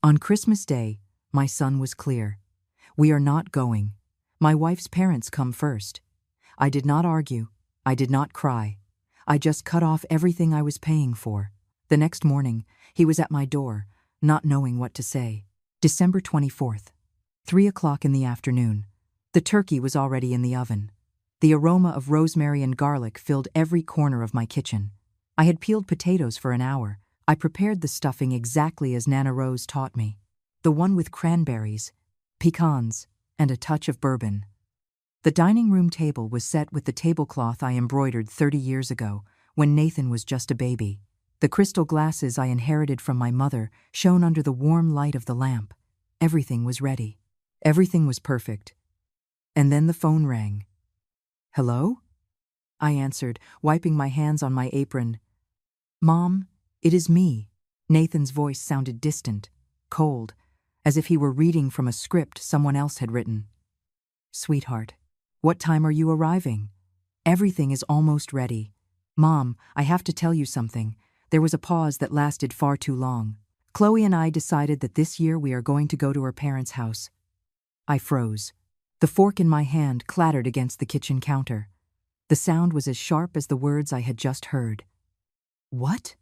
On Christmas Day, my son was clear. We are not going. My wife's parents come first. I did not argue. I did not cry. I just cut off everything I was paying for. The next morning, he was at my door, not knowing what to say. December 24th, 3 o'clock in the afternoon. The turkey was already in the oven. The aroma of rosemary and garlic filled every corner of my kitchen. I had peeled potatoes for an hour. I prepared the stuffing exactly as Nana Rose taught me. The one with cranberries, pecans, and a touch of bourbon. The dining room table was set with the tablecloth I embroidered 30 years ago, when Nathan was just a baby. The crystal glasses I inherited from my mother shone under the warm light of the lamp. Everything was ready. Everything was perfect. And then the phone rang. "Hello?" I answered, wiping my hands on my apron. "Mom, it is me." Nathan's voice sounded distant, cold, as if he were reading from a script someone else had written. "Sweetheart, what time are you arriving?" "Everything is almost ready." "Mom, I have to tell you something." There was a pause that lasted far too long. "Chloe and I decided that this year we are going to go to her parents' house." I froze. The fork in my hand clattered against the kitchen counter. The sound was as sharp as the words I had just heard. "What?"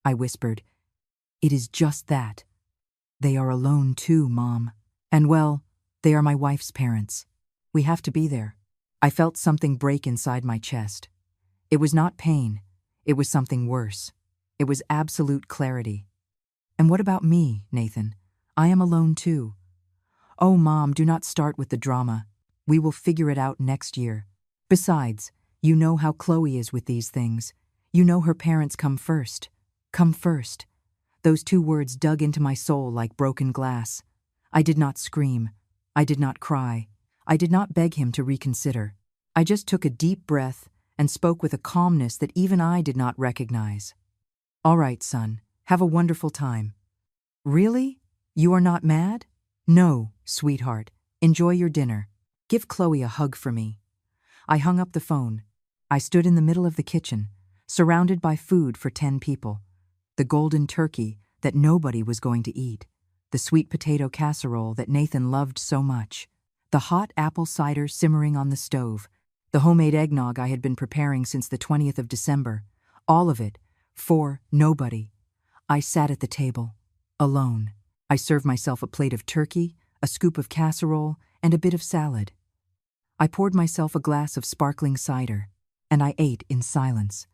I whispered. "It is just that. They are alone too, Mom. And well, they are my wife's parents. We have to be there." I felt something break inside my chest. It was not pain. It was something worse. It was absolute clarity. "And what about me, Nathan? I am alone too." "Oh, Mom, do not start with the drama. We will figure it out next year. Besides, you know how Chloe is with these things. You know her parents come first. Come first." Those two words dug into my soul like broken glass. I did not scream. I did not cry. I did not beg him to reconsider. I just took a deep breath and spoke with a calmness that even I did not recognize. "All right, son. Have a wonderful time." "Really? You are not mad?" "No, sweetheart. Enjoy your dinner. Give Chloe a hug for me." I hung up the phone. I stood in the middle of the kitchen, surrounded by food for 10 people. The golden turkey that nobody was going to eat. The sweet potato casserole that Nathan loved so much. The hot apple cider simmering on the stove. The homemade eggnog I had been preparing since the 20th of December. All of it, for nobody. I sat at the table, alone. I served myself a plate of turkey, a scoop of casserole, and a bit of salad. I poured myself a glass of sparkling cider, and I ate in silence.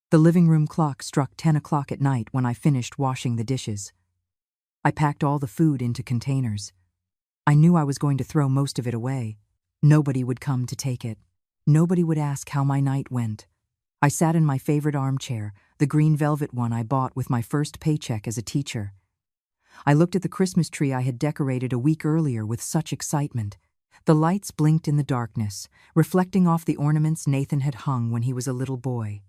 The living room clock struck 10 o'clock at night when I finished washing the dishes. I packed all the food into containers. I knew I was going to throw most of it away. Nobody would come to take it. Nobody would ask how my night went. I sat in my favorite armchair, the green velvet one I bought with my first paycheck as a teacher. I looked at the Christmas tree I had decorated a week earlier with such excitement. The lights blinked in the darkness, reflecting off the ornaments Nathan had hung when he was a little boy.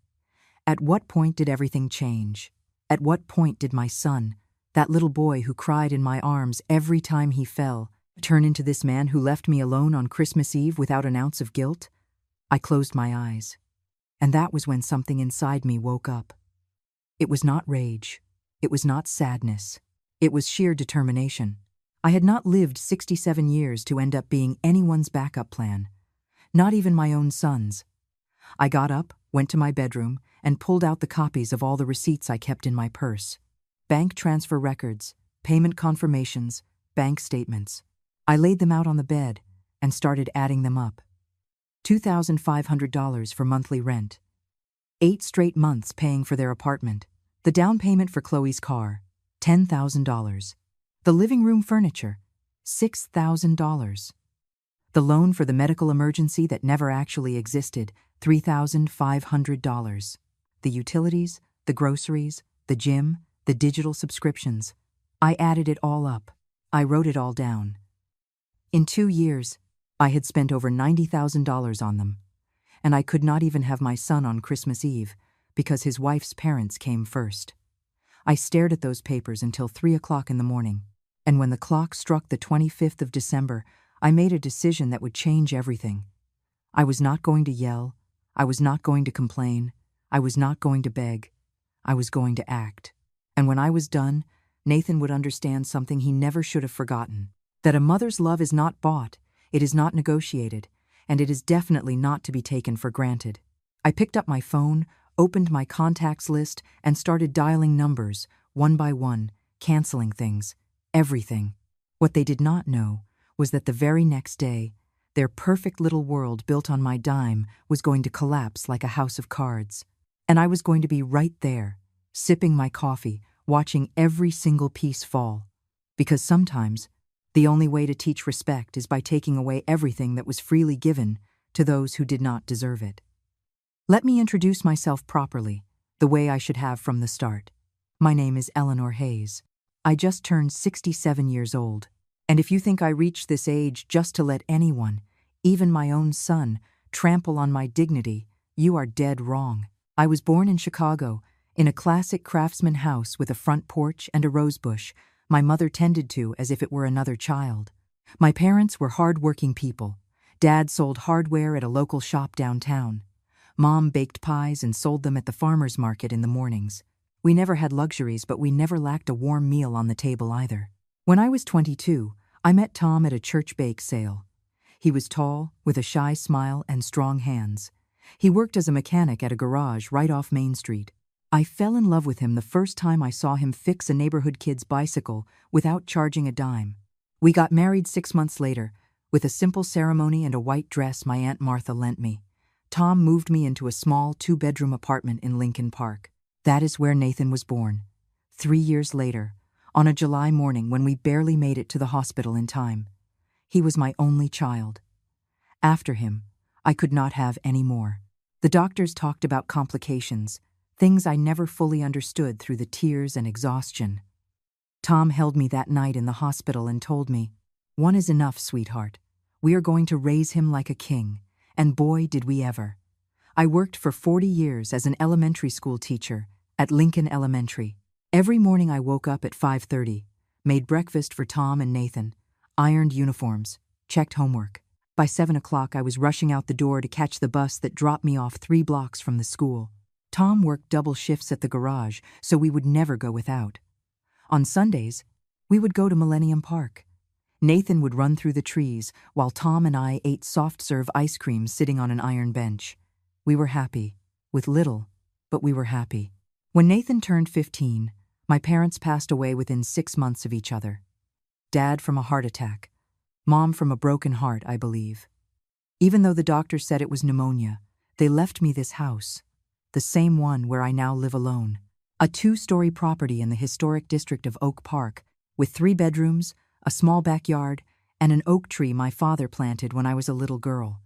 At what point did everything change? At what point did my son, that little boy who cried in my arms every time he fell, turn into this man who left me alone on Christmas Eve without an ounce of guilt? I closed my eyes. And that was when something inside me woke up. It was not rage. It was not sadness. It was sheer determination. I had not lived 67 years to end up being anyone's backup plan, not even my own son's. I got up, went to my bedroom, and pulled out the copies of all the receipts I kept in my purse. Bank transfer records, payment confirmations, bank statements. I laid them out on the bed and started adding them up. $2,500 for monthly rent. 8 straight months paying for their apartment. The down payment for Chloe's car, $10,000. The living room furniture, $6,000. The loan for the medical emergency that never actually existed, $3,500. The utilities, the groceries, the gym, the digital subscriptions. I added it all up. I wrote it all down. In 2 years, I had spent over $90,000 on them, and I could not even have my son on Christmas Eve because his wife's parents came first. I stared at those papers until 3 o'clock in the morning, and when the clock struck the 25th of December, I made a decision that would change everything. I was not going to yell. I was not going to complain. I was not going to beg. I was going to act. And when I was done, Nathan would understand something he never should have forgotten. That a mother's love is not bought, it is not negotiated, and it is definitely not to be taken for granted. I picked up my phone, opened my contacts list, and started dialing numbers, one by one, canceling things, everything. What they did not know was that the very next day, their perfect little world built on my dime was going to collapse like a house of cards. And I was going to be right there, sipping my coffee, watching every single piece fall. Because sometimes, the only way to teach respect is by taking away everything that was freely given to those who did not deserve it. Let me introduce myself properly, the way I should have from the start. My name is Eleanor Hayes. I just turned 67 years old. And if you think I reached this age just to let anyone, even my own son, trample on my dignity, you are dead wrong. I was born in Chicago, in a classic craftsman house with a front porch and a rosebush my mother tended to as if it were another child. My parents were hard-working people. Dad sold hardware at a local shop downtown. Mom baked pies and sold them at the farmer's market in the mornings. We never had luxuries, but we never lacked a warm meal on the table either. When I was 22, I met Tom at a church bake sale. He was tall, with a shy smile and strong hands. He worked as a mechanic at a garage right off Main Street. I fell in love with him the first time I saw him fix a neighborhood kid's bicycle without charging a dime. We got married 6 months later, with a simple ceremony and a white dress my Aunt Martha lent me. Tom moved me into a small 2-bedroom apartment in Lincoln Park. That is where Nathan was born. 3 years later, on a July morning when we barely made it to the hospital in time. He was my only child. After him, I could not have any more. The doctors talked about complications, things I never fully understood through the tears and exhaustion. Tom held me that night in the hospital and told me, "One is enough, sweetheart. We are going to raise him like a king." And boy, did we ever. I worked for 40 years as an elementary school teacher at Lincoln Elementary. Every morning I woke up at 5:30, made breakfast for Tom and Nathan, ironed uniforms, checked homework. By 7 o'clock I was rushing out the door to catch the bus that dropped me off 3 blocks from the school. Tom worked double shifts at the garage, so we would never go without. On Sundays, we would go to Millennium Park. Nathan would run through the trees, while Tom and I ate soft-serve ice cream sitting on an iron bench. We were happy, with little, but we were happy. When Nathan turned 15, my parents passed away within 6 months of each other. Dad from a heart attack, Mom from a broken heart, I believe. Even though the doctor said it was pneumonia, they left me this house, the same one where I now live alone. A 2-story property in the historic district of Oak Park, with 3 bedrooms, a small backyard, and an oak tree my father planted when I was a little girl.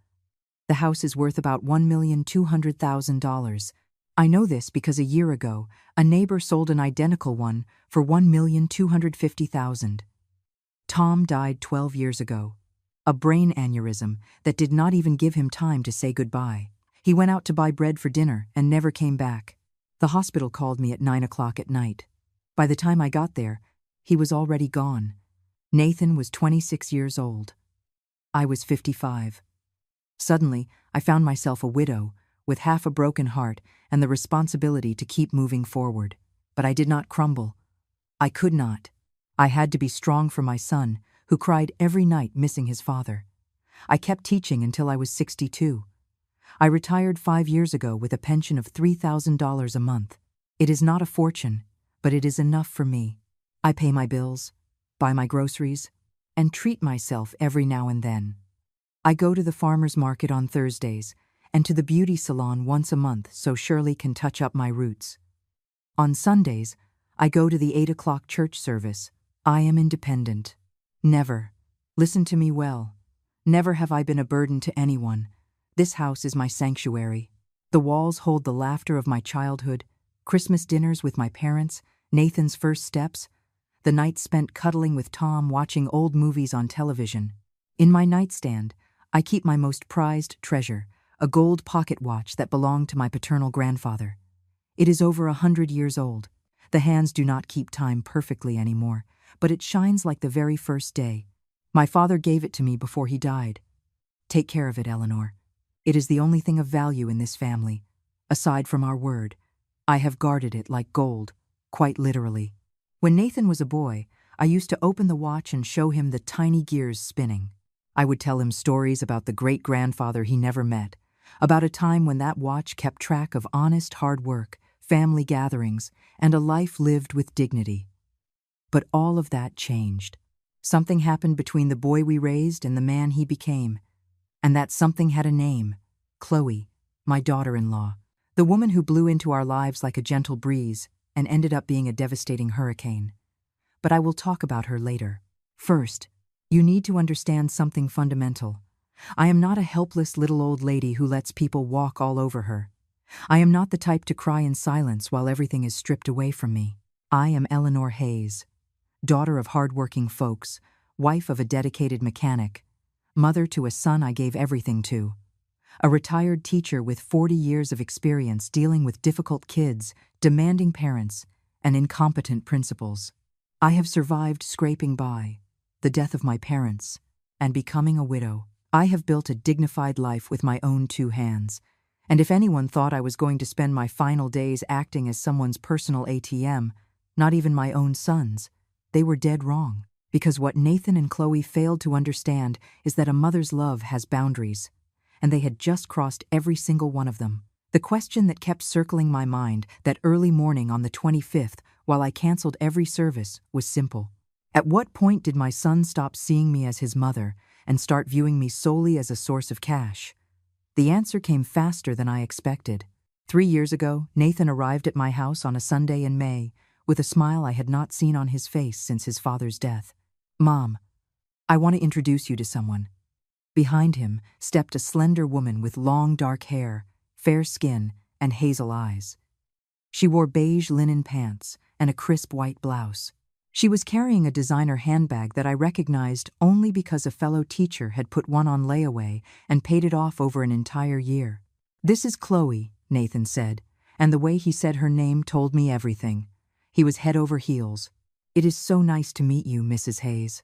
The house is worth about $1,200,000. I know this because a year ago, a neighbor sold an identical one for $1,250,000. Tom died 12 years ago. A brain aneurysm that did not even give him time to say goodbye. He went out to buy bread for dinner and never came back. The hospital called me at 9 o'clock at night. By the time I got there, he was already gone. Nathan was 26 years old. I was 55. Suddenly, I found myself a widow, with half a broken heart and the responsibility to keep moving forward. But I did not crumble. I could not. I had to be strong for my son, who cried every night missing his father. I kept teaching until I was 62. I retired 5 years ago with a pension of $3,000 a month. It is not a fortune, but it is enough for me. I pay my bills, buy my groceries, and treat myself every now and then. I go to the farmer's market on Thursdays and to the beauty salon once a month so Shirley can touch up my roots. On Sundays, I go to the 8 o'clock church service. I am independent. Never, listen to me well, never have I been a burden to anyone. This house is my sanctuary. The walls hold the laughter of my childhood, Christmas dinners with my parents, Nathan's first steps, the nights spent cuddling with Tom watching old movies on television. In my nightstand, I keep my most prized treasure, a gold pocket watch that belonged to my paternal grandfather. It is over 100 years old. The hands do not keep time perfectly anymore, but it shines like the very first day. My father gave it to me before he died. Take care of it, Eleanor. It is the only thing of value in this family. Aside from our word, I have guarded it like gold, quite literally. When Nathan was a boy, I used to open the watch and show him the tiny gears spinning. I would tell him stories about the great-grandfather he never met, about a time when that watch kept track of honest hard work, family gatherings, and a life lived with dignity. But all of that changed. Something happened between the boy we raised and the man he became. And that something had a name: Chloe, my daughter-in-law, the woman who blew into our lives like a gentle breeze and ended up being a devastating hurricane. But I will talk about her later. First, you need to understand something fundamental. I am not a helpless little old lady who lets people walk all over her. I am not the type to cry in silence while everything is stripped away from me. I am Eleanor Hayes, daughter of hard-working folks, wife of a dedicated mechanic, mother to a son I gave everything to, a retired teacher with 40 years of experience dealing with difficult kids, demanding parents, and incompetent principals. I have survived scraping by, the death of my parents, and becoming a widow. I have built a dignified life with my own 2 hands, and if anyone thought I was going to spend my final days acting as someone's personal ATM, not even my own son's, they were dead wrong. Because what Nathan and Chloe failed to understand is that a mother's love has boundaries, and they had just crossed every single one of them. The question that kept circling my mind that early morning on the 25th while I canceled every service was simple. At what point did my son stop seeing me as his mother and start viewing me solely as a source of cash? The answer came faster than I expected. 3 years ago, Nathan arrived at my house on a Sunday in May with a smile I had not seen on his face since his father's death. "Mom, I want to introduce you to someone." Behind him stepped a slender woman with long dark hair, fair skin, and hazel eyes. She wore beige linen pants and a crisp white blouse. She was carrying a designer handbag that I recognized only because a fellow teacher had put one on layaway and paid it off over an entire year. "This is Chloe," Nathan said, and the way he said her name told me everything. He was head over heels. "It is so nice to meet you, Mrs. Hayes."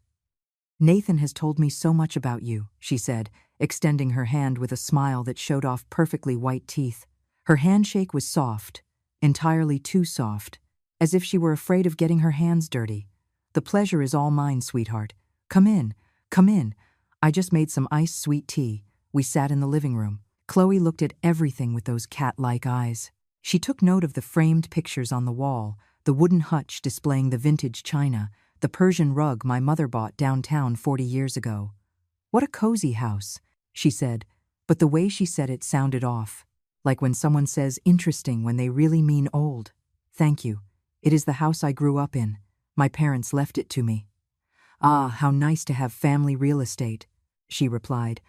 "Nathan has told me so much about you," she said, extending her hand with a smile that showed off perfectly white teeth. Her handshake was soft, entirely too soft, as if she were afraid of getting her hands dirty. "The pleasure is all mine, sweetheart. Come in, come in. I just made some iced sweet tea." We sat in the living room. Chloe looked at everything with those cat-like eyes. She took note of the framed pictures on the wall, the wooden hutch displaying the vintage china, the Persian rug my mother bought downtown 40 years ago. "What a cozy house," she said, but the way she said it sounded off, like when someone says interesting when they really mean old. "Thank you. It is the house I grew up in. My parents left it to me." "Ah, how nice to have family real estate," she replied,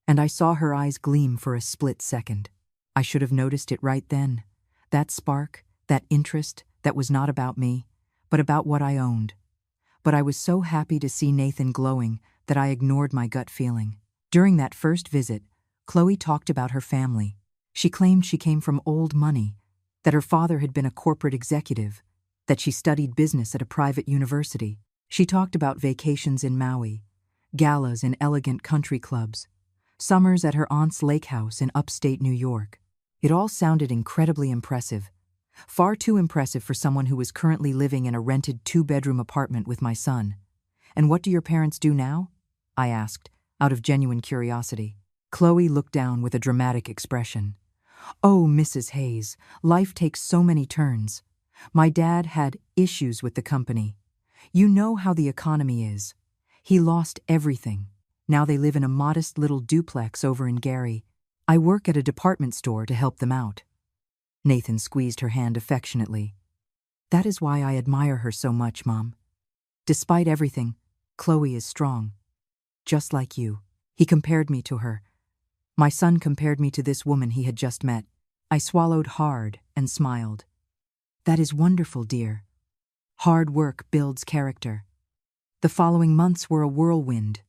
and I saw her eyes gleam for a split second. I should have noticed it right then. That spark, that interest, that was not about me, but about what I owned. But I was so happy to see Nathan glowing that I ignored my gut feeling. During that first visit, Chloe talked about her family. She claimed she came from old money, that her father had been a corporate executive, that she studied business at a private university. She talked about vacations in Maui, galas in elegant country clubs, summers at her aunt's lake house in upstate New York. It all sounded incredibly impressive. Far too impressive for someone who was currently living in a rented 2-bedroom apartment with my son. "And what do your parents do now?" I asked, out of genuine curiosity. Chloe looked down with a dramatic expression. "Oh, Mrs. Hayes, life takes so many turns. My dad had issues with the company. You know how the economy is. He lost everything. Now they live in a modest little duplex over in Gary. I work at a department store to help them out." Nathan squeezed her hand affectionately. "That is why I admire her so much, Mom. Despite everything, Chloe is strong. Just like you." He compared me to her. My son compared me to this woman he had just met. I swallowed hard and smiled. "That is wonderful, dear. Hard work builds character." The following months were a whirlwind.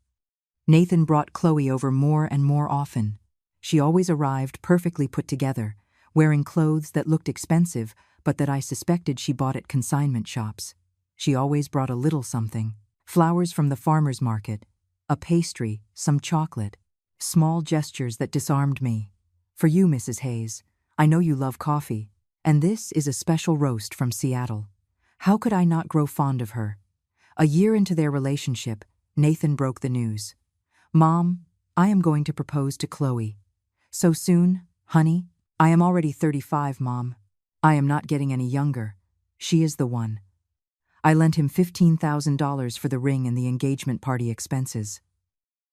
Nathan brought Chloe over more and more often. She always arrived perfectly put together, wearing clothes that looked expensive but that I suspected she bought at consignment shops. She always brought a little something: flowers from the farmer's market, a pastry, some chocolate. Small gestures that disarmed me. "For you, Mrs. Hayes. I know you love coffee, and this is a special roast from Seattle." How could I not grow fond of her? A year into their relationship, Nathan broke the news. "Mom, I am going to propose to Chloe." "So soon, honey?" "I am already 35, Mom. I am not getting any younger. She is the one." I lent him $15,000 for the ring and the engagement party expenses.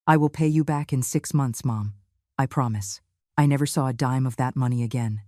"I will pay you back in 6 months, Mom. I promise." I never saw a dime of that money again.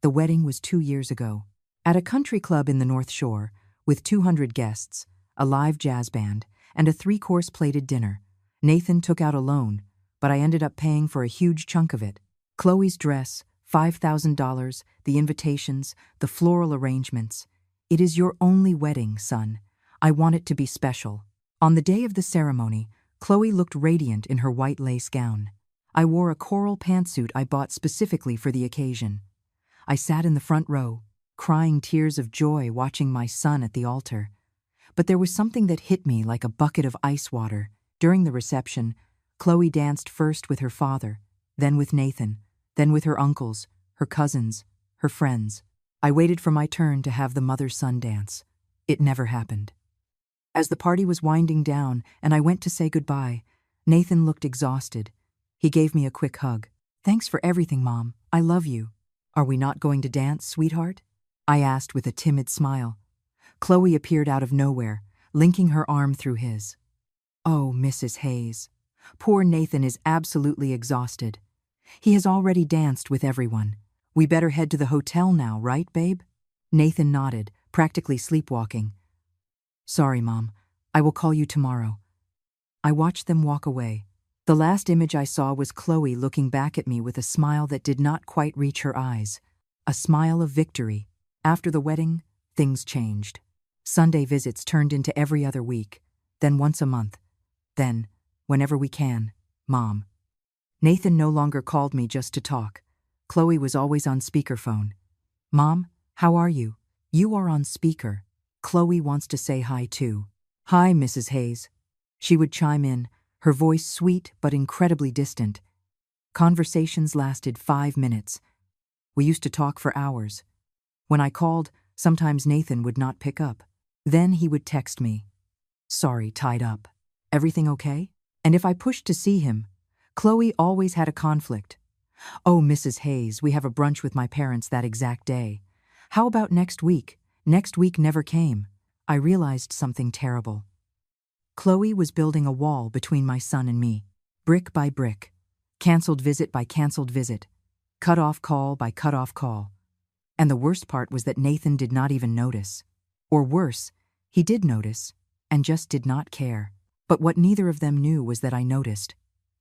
The wedding was 2 years ago. At a country club in the North Shore, with 200 guests, a live jazz band, and a 3-course plated dinner. Nathan took out a loan, but I ended up paying for a huge chunk of it. Chloe's dress, $5,000, the invitations, the floral arrangements. "It is your only wedding, son. I want it to be special." On the day of the ceremony, Chloe looked radiant in her white lace gown. I wore a coral pantsuit I bought specifically for the occasion. I sat in the front row, crying tears of joy watching my son at the altar. But there was something that hit me like a bucket of ice water. During the reception, Chloe danced first with her father, then with Nathan, then with her uncles, her cousins, her friends. I waited for my turn to have the mother-son dance. It never happened. As the party was winding down and I went to say goodbye, Nathan looked exhausted. He gave me a quick hug. "Thanks for everything, Mom. I love you." "Are we not going to dance, sweetheart?" I asked with a timid smile. Chloe appeared out of nowhere, linking her arm through his. "Oh, Mrs. Hayes. Poor Nathan is absolutely exhausted. He has already danced with everyone. We better head to the hotel now, right, babe?" Nathan nodded, practically sleepwalking. "Sorry, Mom. I will call you tomorrow." I watched them walk away. The last image I saw was Chloe looking back at me with a smile that did not quite reach her eyes. A smile of victory. After the wedding, things changed. Sunday visits turned into every other week, then once a month. Then, whenever we can, Mom. Nathan no longer called me just to talk. Chloe was always on speakerphone. "Mom, how are you?" "You are on speaker. Chloe wants to say hi too." "Hi, Mrs. Hayes." She would chime in, her voice sweet but incredibly distant. Conversations lasted 5 minutes. We used to talk for hours. When I called, sometimes Nathan would not pick up. Then he would text me, "Sorry, tied up. Everything okay?" And if I pushed to see him, Chloe always had a conflict. "Oh, Mrs. Hayes, we have a brunch with my parents that exact day. How about next week?" Next week never came. I realized something terrible. Chloe was building a wall between my son and me, brick by brick, canceled visit by canceled visit, cut off call by cut off call. And the worst part was that Nathan did not even notice. Or worse, he did notice, and just did not care. But what neither of them knew was that I noticed.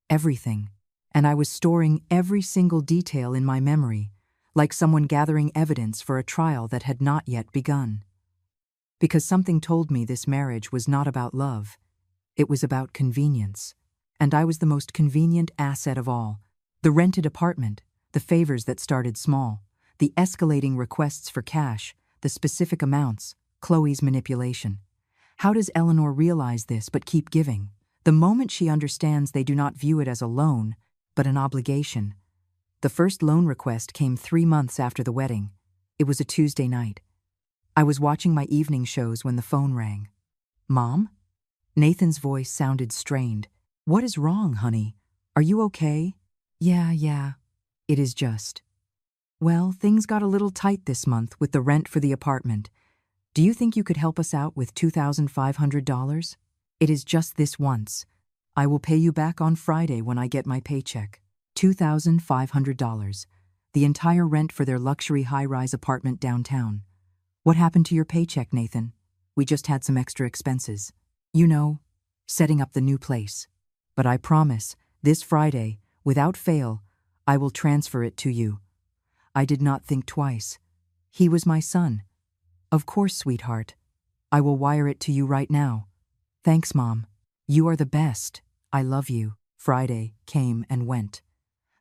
Everything. And I was storing every single detail in my memory, like someone gathering evidence for a trial that had not yet begun. Because something told me this marriage was not about love. It was about convenience. And I was the most convenient asset of all. The rented apartment, the favors that started small, the escalating requests for cash, the specific amounts, Chloe's manipulation. How does Eleanor realize this but keep giving? The moment she understands they do not view it as a loan, but an obligation. The first loan request came 3 months after the wedding. It was a Tuesday night. I was watching my evening shows when the phone rang. "Mom?" Nathan's voice sounded strained. "What is wrong, honey? Are you okay?" Yeah. It is just. Well, things got a little tight this month with the rent for the apartment. Do you think you could help us out with $2,500? It is just this once. I will pay you back on Friday when I get my paycheck. $2,500. The entire rent for their luxury high-rise apartment downtown. What happened to your paycheck, Nathan? We just had some extra expenses. You know, setting up the new place. But I promise, this Friday, without fail, I will transfer it to you. I did not think twice. He was my son. Of course, sweetheart. I will wire it to you right now. Thanks, Mom. You are the best. I love you. Friday came and went.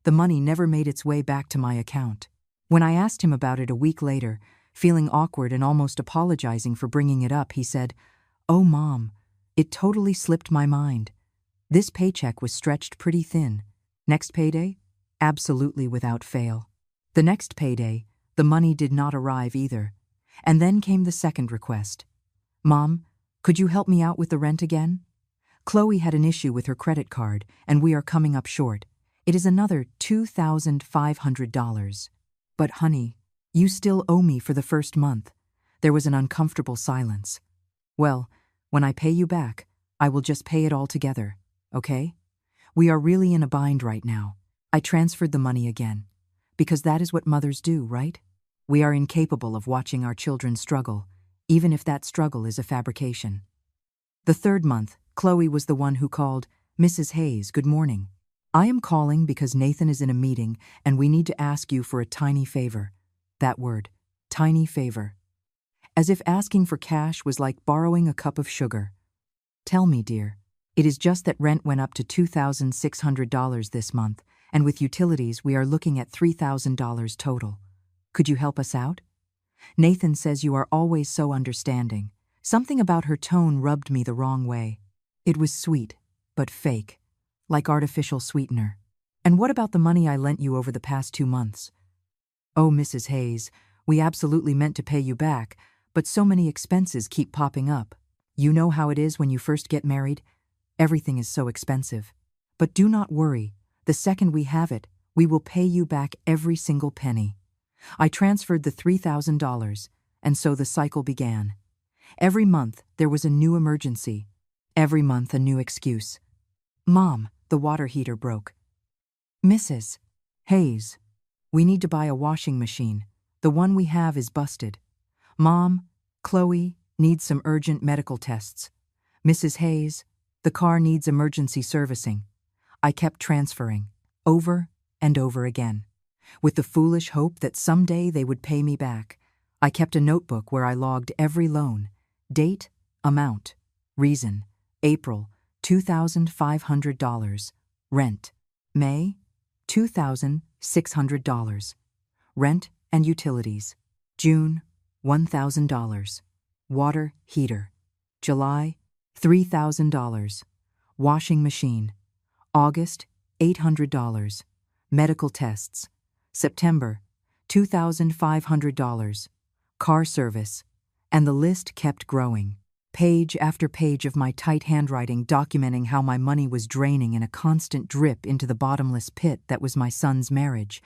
The money never made its way back to my account. When I asked him about it a week later, feeling awkward and almost apologizing for bringing it up, he said, "Oh, Mom, it totally slipped my mind. This paycheck was stretched pretty thin. Next payday? Absolutely without fail." The next payday, the money did not arrive either. And then came the second request. Mom, could you help me out with the rent again? Chloe had an issue with her credit card, and we are coming up short. It is another $2,500. But honey, you still owe me for the first month. There was an uncomfortable silence. Well, when I pay you back, I will just pay it all together, okay? We are really in a bind right now. I transferred the money again. Because that is what mothers do, right? We are incapable of watching our children struggle, even if that struggle is a fabrication. The third month, Chloe was the one who called, "Mrs. Hayes, good morning. I am calling because Nathan is in a meeting and we need to ask you for a tiny favor." That word, tiny favor. As if asking for cash was like borrowing a cup of sugar. Tell me, dear. It is just that rent went up to $2,600 this month, and with utilities we are looking at $3,000 total. Could you help us out? Nathan says you are always so understanding. Something about her tone rubbed me the wrong way. It was sweet, but fake, like artificial sweetener. And what about the money I lent you over the past 2 months? Oh, Mrs. Hayes, we absolutely meant to pay you back, but so many expenses keep popping up. You know how it is when you first get married? Everything is so expensive. But do not worry. The second we have it, we will pay you back every single penny. I transferred the $3,000, and so the cycle began. Every month, there was a new emergency. Every month, a new excuse. Mom, the water heater broke. Mrs. Hayes, we need to buy a washing machine. The one we have is busted. Mom, Chloe needs some urgent medical tests. Mrs. Hayes, the car needs emergency servicing. I kept transferring, over and over again, with the foolish hope that someday they would pay me back. I kept a notebook where I logged every loan, date, amount, reason, April, $2,500, rent, May, $2,600, rent and utilities, June, $1,000, water heater, July, $3,000, washing machine, August, $800, medical tests, September, $2,500, car service, and the list kept growing. Page after page of my tight handwriting documenting how my money was draining in a constant drip into the bottomless pit that was my son's marriage.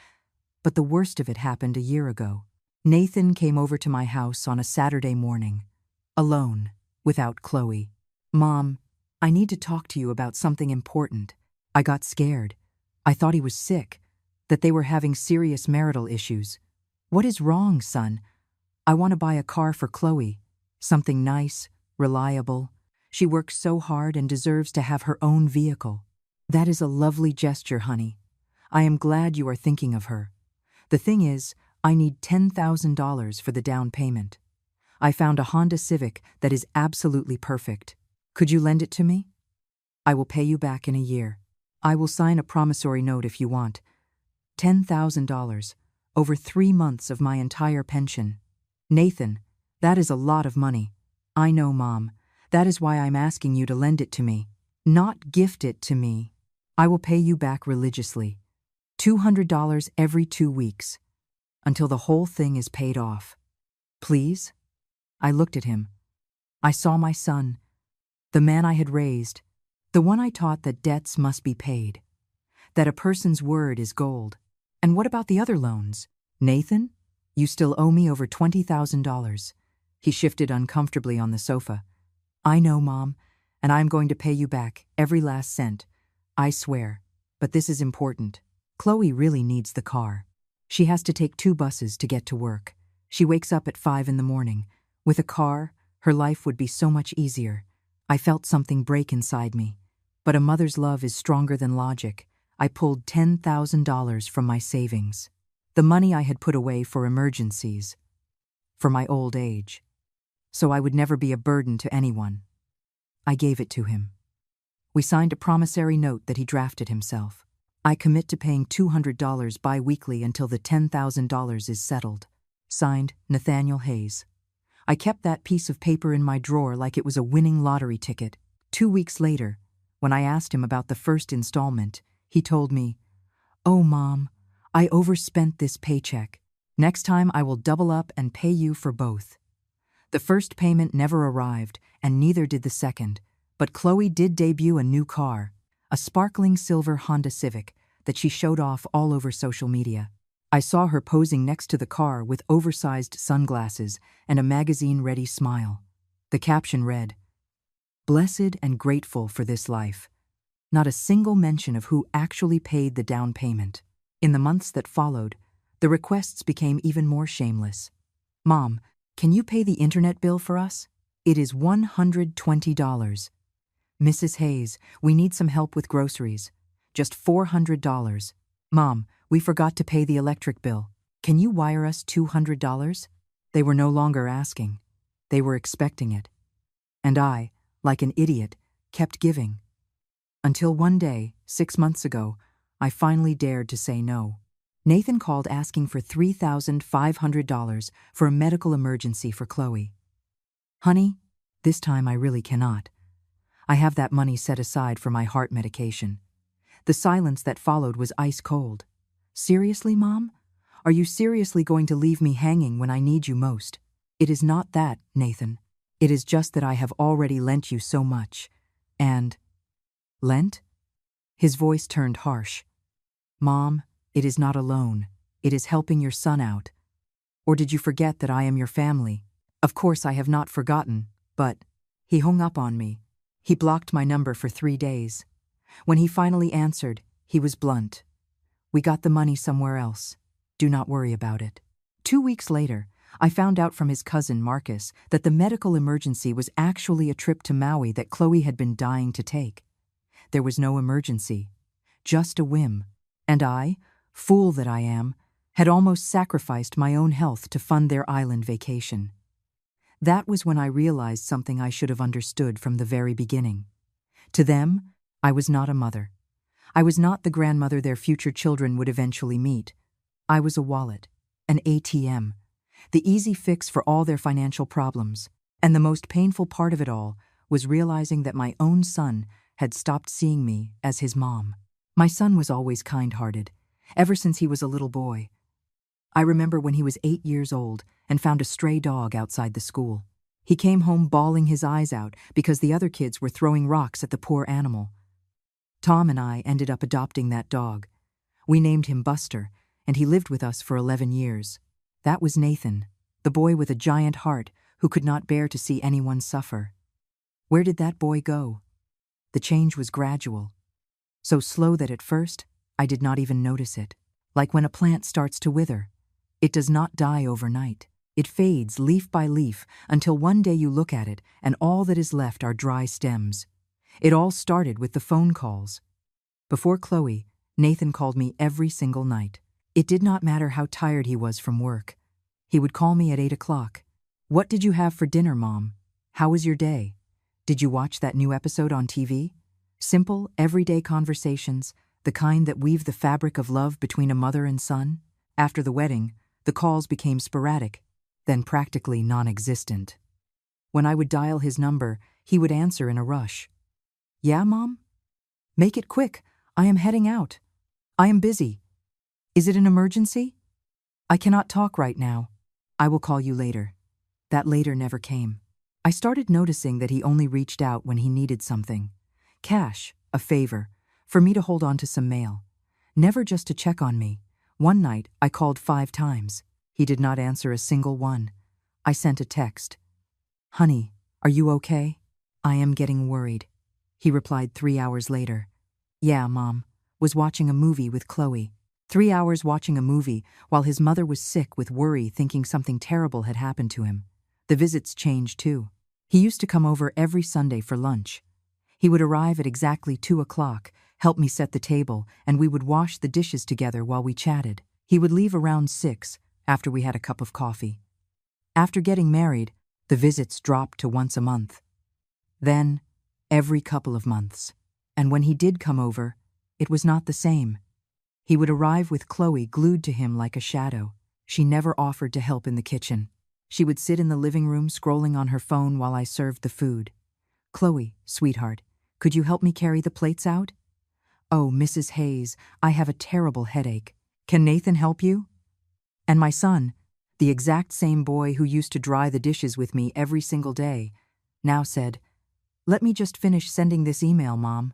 But the worst of it happened a year ago. Nathan came over to my house on a Saturday morning, alone, without Chloe. Mom, I need to talk to you about something important. I got scared. I thought he was sick, that they were having serious marital issues. What is wrong, son? I want to buy a car for Chloe. Something nice, reliable. She works so hard and deserves to have her own vehicle. That is a lovely gesture, honey. I am glad you are thinking of her. The thing is, I need $10,000 for the down payment. I found a Honda Civic that is absolutely perfect. Could you lend it to me? I will pay you back in a year. I will sign a promissory note if you want. $10,000, over 3 months of my entire pension. Nathan, that is a lot of money. I know, Mom. That is why I'm asking you to lend it to me, not gift it to me. I will pay you back religiously. $200 every 2 weeks, until the whole thing is paid off. Please? I looked at him. I saw my son, the man I had raised, the one I taught that debts must be paid, that a person's word is gold. And what about the other loans? Nathan, you still owe me over $20,000. He shifted uncomfortably on the sofa. I know, Mom, and I'm going to pay you back, every last cent. I swear. But this is important. Chloe really needs the car. She has to take 2 buses to get to work. She wakes up at 5 in the morning. With a car, her life would be so much easier. I felt something break inside me. But a mother's love is stronger than logic. I pulled $10,000 from my savings, the money I had put away for emergencies, for my old age, so I would never be a burden to anyone. I gave it to him. We signed a promissory note that he drafted himself. I commit to paying $200 bi-weekly until the $10,000 is settled. Signed, Nathaniel Hayes. I kept that piece of paper in my drawer like it was a winning lottery ticket. 2 weeks later, when I asked him about the first installment, he told me, "Oh, Mom, I overspent this paycheck. Next time I will double up and pay you for both." The first payment never arrived, and neither did the second, but Chloe did debut a new car, a sparkling silver Honda Civic that she showed off all over social media. I saw her posing next to the car with oversized sunglasses and a magazine-ready smile. The caption read, "Blessed and grateful for this life." Not a single mention of who actually paid the down payment. In the months that followed, the requests became even more shameless. "Mom, can you pay the internet bill for us? It is $120. Mrs. Hayes, we need some help with groceries. Just $400. Mom, we forgot to pay the electric bill. Can you wire us $200? They were no longer asking. They were expecting it. And I, like an idiot, kept giving. Until one day, 6 months ago, I finally dared to say no. Nathan called asking for $3,500 for a medical emergency for Chloe. "Honey, this time I really cannot. I have that money set aside for my heart medication." The silence that followed was ice cold. "Seriously, Mom? Are you seriously going to leave me hanging when I need you most?" "It is not that, Nathan. It is just that I have already lent you so much. And—" "Lent?" His voice turned harsh. "Mom, it is not a loan. It is helping your son out. Or did you forget that I am your family?" "Of course I have not forgotten, but—" He hung up on me. He blocked my number for 3 days. When he finally answered, he was blunt. "We got the money somewhere else. Do not worry about it." 2 weeks later, I found out from his cousin Marcus that the medical emergency was actually a trip to Maui that Chloe had been dying to take. There was no emergency, just a whim, and I, fool that I am, had almost sacrificed my own health to fund their island vacation. That was when I realized something I should have understood from the very beginning. To them, I was not a mother. I was not the grandmother their future children would eventually meet. I was a wallet, an ATM, the easy fix for all their financial problems. And the most painful part of it all was realizing that my own son had stopped seeing me as his mom. My son was always kind-hearted, ever since he was a little boy. I remember when he was 8 years old and found a stray dog outside the school. He came home bawling his eyes out because the other kids were throwing rocks at the poor animal. Tom and I ended up adopting that dog. We named him Buster, and he lived with us for 11 years. That was Nathan, the boy with a giant heart who could not bear to see anyone suffer. Where did that boy go? The change was gradual, so slow that at first I did not even notice it. Like when a plant starts to wither. It does not die overnight. It fades leaf by leaf until one day you look at it and all that is left are dry stems. It all started with the phone calls. Before Chloe, Nathan called me every single night. It did not matter how tired he was from work. He would call me at 8 o'clock. "What did you have for dinner, Mom? How was your day? Did you watch that new episode on TV?" Simple, everyday conversations, the kind that weave the fabric of love between a mother and son. After the wedding, the calls became sporadic, then practically non-existent. When I would dial his number, he would answer in a rush. "Yeah, Mom? Make it quick. I am heading out. I am busy. Is it an emergency? I cannot talk right now. I will call you later." That later never came. I started noticing that he only reached out when he needed something. Cash, a favor, for me to hold on to some mail. Never just to check on me. One night, I called 5 times. He did not answer a single one. I sent a text. "Honey, are you okay? I am getting worried." He replied 3 hours later. "Yeah, Mom. Was watching a movie with Chloe." 3 hours watching a movie while his mother was sick with worry, thinking something terrible had happened to him. The visits changed too. He used to come over every Sunday for lunch. He would arrive at exactly 2 o'clock, help me set the table, and we would wash the dishes together while we chatted. He would leave around 6, after we had a cup of coffee. After getting married, the visits dropped to once a month. Then, every couple of months. And when he did come over, it was not the same. He would arrive with Chloe glued to him like a shadow. She never offered to help in the kitchen. She would sit in the living room scrolling on her phone while I served the food. "Chloe, sweetheart, could you help me carry the plates out?" "Oh, Mrs. Hayes, I have a terrible headache. Can Nathan help you?" And my son, The exact same boy who used to dry the dishes with me every single day, now said, "Let me just finish sending this email, Mom."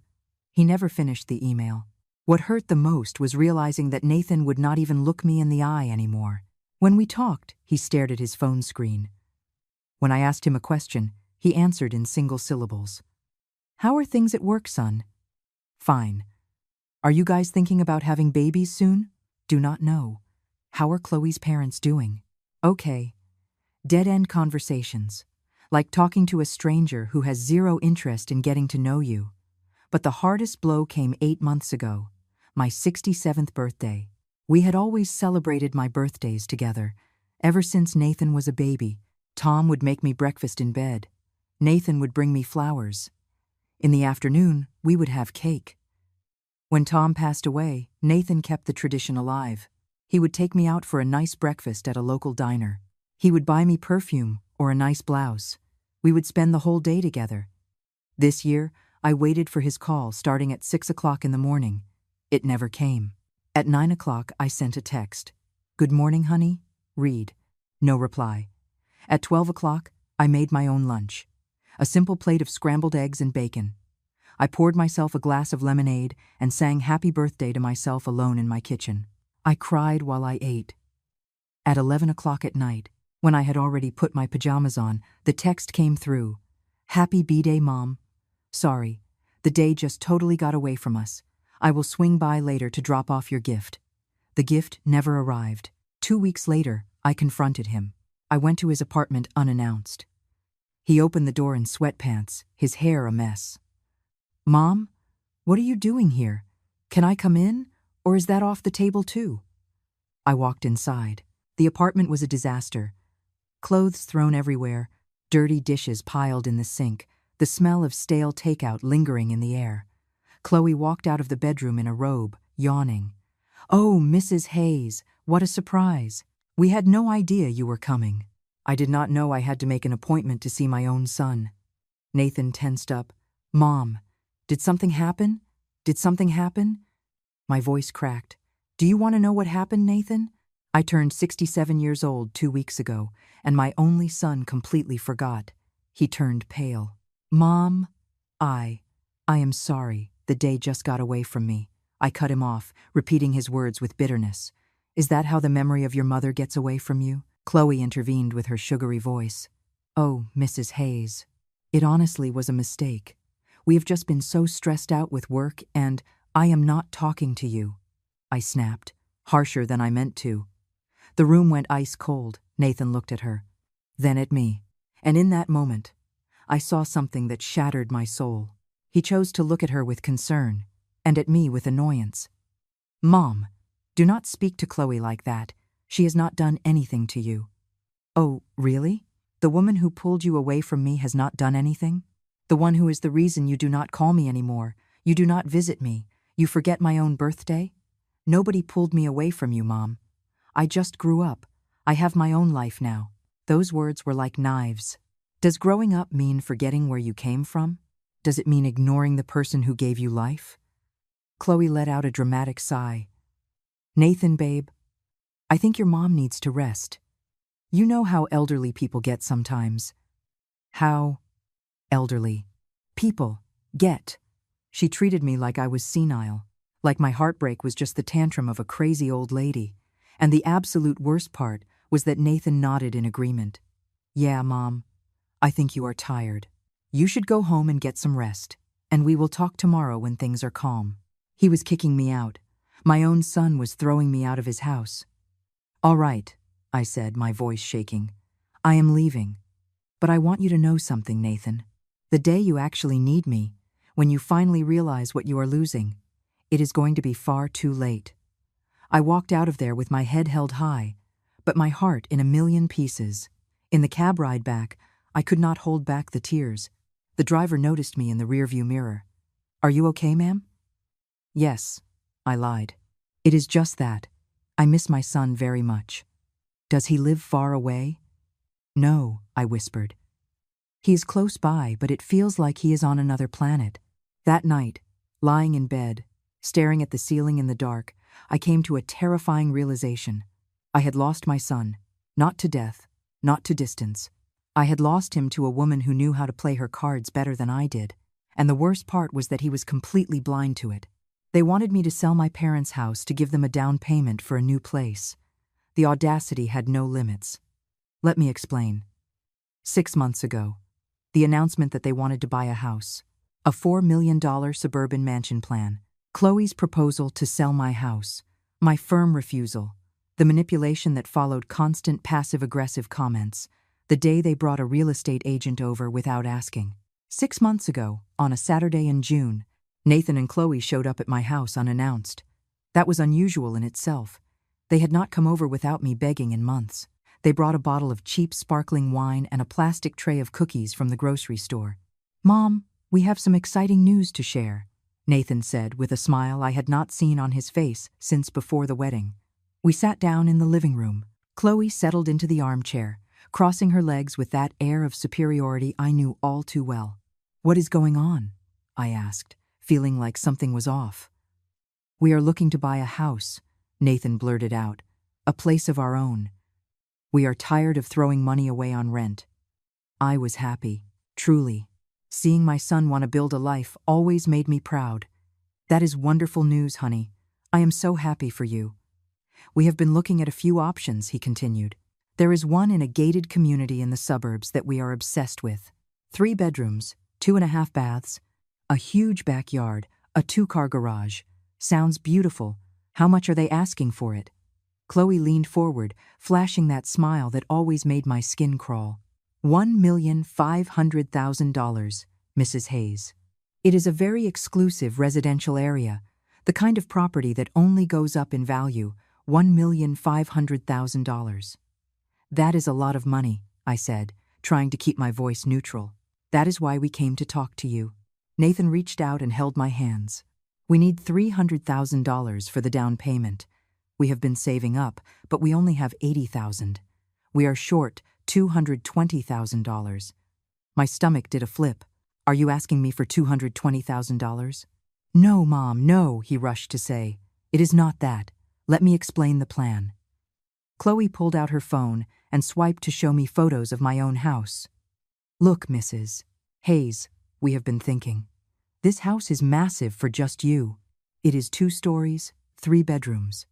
He never finished the email. What hurt the most was realizing that Nathan would not even look me in the eye anymore. When we talked, he stared at his phone screen. When I asked him a question, he answered in single syllables. "How are things at work, son?" "Fine." "Are you guys thinking about having babies soon?" "Do not know." "How are Chloe's parents doing?" "Okay." Dead-end conversations, like talking to a stranger who has zero interest in getting to know you. But the hardest blow came 8 months ago, my 67th birthday. We had always celebrated my birthdays together. Ever since Nathan was a baby, Tom would make me breakfast in bed. Nathan would bring me flowers. In the afternoon, we would have cake. When Tom passed away, Nathan kept the tradition alive. He would take me out for a nice breakfast at a local diner. He would buy me perfume or a nice blouse. We would spend the whole day together. This year, I waited for his call starting at 6 o'clock in the morning. It never came. At 9 o'clock, I sent a text. "Good morning, honey. Read." No reply. At 12 o'clock, I made my own lunch. A simple plate of scrambled eggs and bacon. I poured myself a glass of lemonade and sang happy birthday to myself alone in my kitchen. I cried while I ate. At 11 o'clock at night, when I had already put my pajamas on, the text came through. "Happy B-Day, Mom. Sorry, the day just totally got away from us. I will swing by later to drop off your gift." The gift never arrived. 2 weeks later, I confronted him. I went to his apartment unannounced. He opened the door in sweatpants, his hair a mess. "Mom, what are you doing here? Can I come in, or is that off the table too?" I walked inside. The apartment was a disaster. Clothes thrown everywhere, dirty dishes piled in the sink, the smell of stale takeout lingering in the air. Chloe walked out of the bedroom in a robe, yawning. "Oh, Mrs. Hayes, what a surprise. We had no idea you were coming." I did not know I had to make an appointment to see my own son. Nathan tensed up. "Mom, did something happen? Did something happen?" My voice cracked. "Do you want to know what happened, Nathan? I turned 67 years old 2 weeks ago, and my only son completely forgot." He turned pale. "Mom, I am sorry. The day just got away from me." I cut him off, repeating his words with bitterness. "Is that how the memory of your mother gets away from you?" Chloe intervened with her sugary voice. "Oh, Mrs. Hayes, it honestly was a mistake. We have just been so stressed out with work, and I am not talking to you." I snapped, harsher than I meant to. The room went ice cold. Nathan looked at her, then at me. And in that moment, I saw something that shattered my soul. He chose to look at her with concern, and at me with annoyance. "Mom, do not speak to Chloe like that. She has not done anything to you." "Oh, really? The woman who pulled you away from me has not done anything? The one who is the reason you do not call me anymore, you do not visit me, you forget my own birthday? Nobody pulled me away from you, Mom. I just grew up. I have my own life now." Those words were like knives. Does growing up mean forgetting where you came from? Does it mean ignoring the person who gave you life? Chloe let out a dramatic sigh. "Nathan, babe, I think your mom needs to rest. You know how elderly people get sometimes." "How elderly people get?" She treated me like I was senile, like my heartbreak was just the tantrum of a crazy old lady. And the absolute worst part was that Nathan nodded in agreement. "Yeah, Mom, I think you are tired. You should go home and get some rest, and we will talk tomorrow when things are calm." He was kicking me out. My own son was throwing me out of his house. "All right," I said, my voice shaking. "I am leaving. But I want you to know something, Nathan. The day you actually need me, when you finally realize what you are losing, it is going to be far too late." I walked out of there with my head held high, but my heart in a million pieces. In the cab ride back, I could not hold back the tears. The driver noticed me in the rearview mirror. "Are you okay, ma'am?" "Yes," I lied. "It is just that. I miss my son very much." "Does he live far away?" "No," I whispered. "He is close by, but it feels like he is on another planet." That night, lying in bed, staring at the ceiling in the dark, I came to a terrifying realization. I had lost my son, Not to death, not to distance. I had lost him to a woman who knew how to play her cards better than I did, and the worst part was that he was completely blind to it. They wanted me to sell my parents' house to give them a down payment for a new place. The audacity had no limits. Let me explain. 6 months ago, the announcement that they wanted to buy a house, a $4 million suburban mansion plan, Chloe's proposal to sell my house, my firm refusal, the manipulation that followed constant passive-aggressive comments, the day they brought a real estate agent over without asking. 6 months ago, on a Saturday in June, Nathan and Chloe showed up at my house unannounced. That was unusual in itself. They had not come over without me begging in months. They brought a bottle of cheap sparkling wine and a plastic tray of cookies from the grocery store. "Mom, we have some exciting news to share," Nathan said with a smile I had not seen on his face since before the wedding. We sat down in the living room. Chloe settled into the armchair, crossing her legs with that air of superiority I knew all too well. "What is going on?" I asked, feeling like something was off. "We are looking to buy a house," Nathan blurted out, "a place of our own. We are tired of throwing money away on rent." I was happy, truly. Seeing my son want to build a life always made me proud. "That is wonderful news, honey. I am so happy for you. We have been looking at a few options," he continued. "There is one in a gated community in the suburbs that we are obsessed with. 3 bedrooms, 2.5 baths, a huge backyard, a 2-car garage. Sounds beautiful. How much are they asking for it?" Chloe leaned forward, flashing that smile that always made my skin crawl. $1,500,000, Mrs. Hayes. It is a very exclusive residential area, the kind of property that only goes up in value, $1,500,000. "That is a lot of money," I said, trying to keep my voice neutral. "That is why we came to talk to you." Nathan reached out and held my hands. "We need $300,000 for the down payment. We have been saving up, but we only have $80,000. We are short $220,000. My stomach did a flip. "Are you asking me for $220,000? "No, Mom, no," he rushed to say. "It is not that. Let me explain the plan." Chloe pulled out her phone and swiped to show me photos of my own house. "Look, Mrs. Hayes, we have been thinking. This house is massive for just you. It is 2 stories, 3 bedrooms.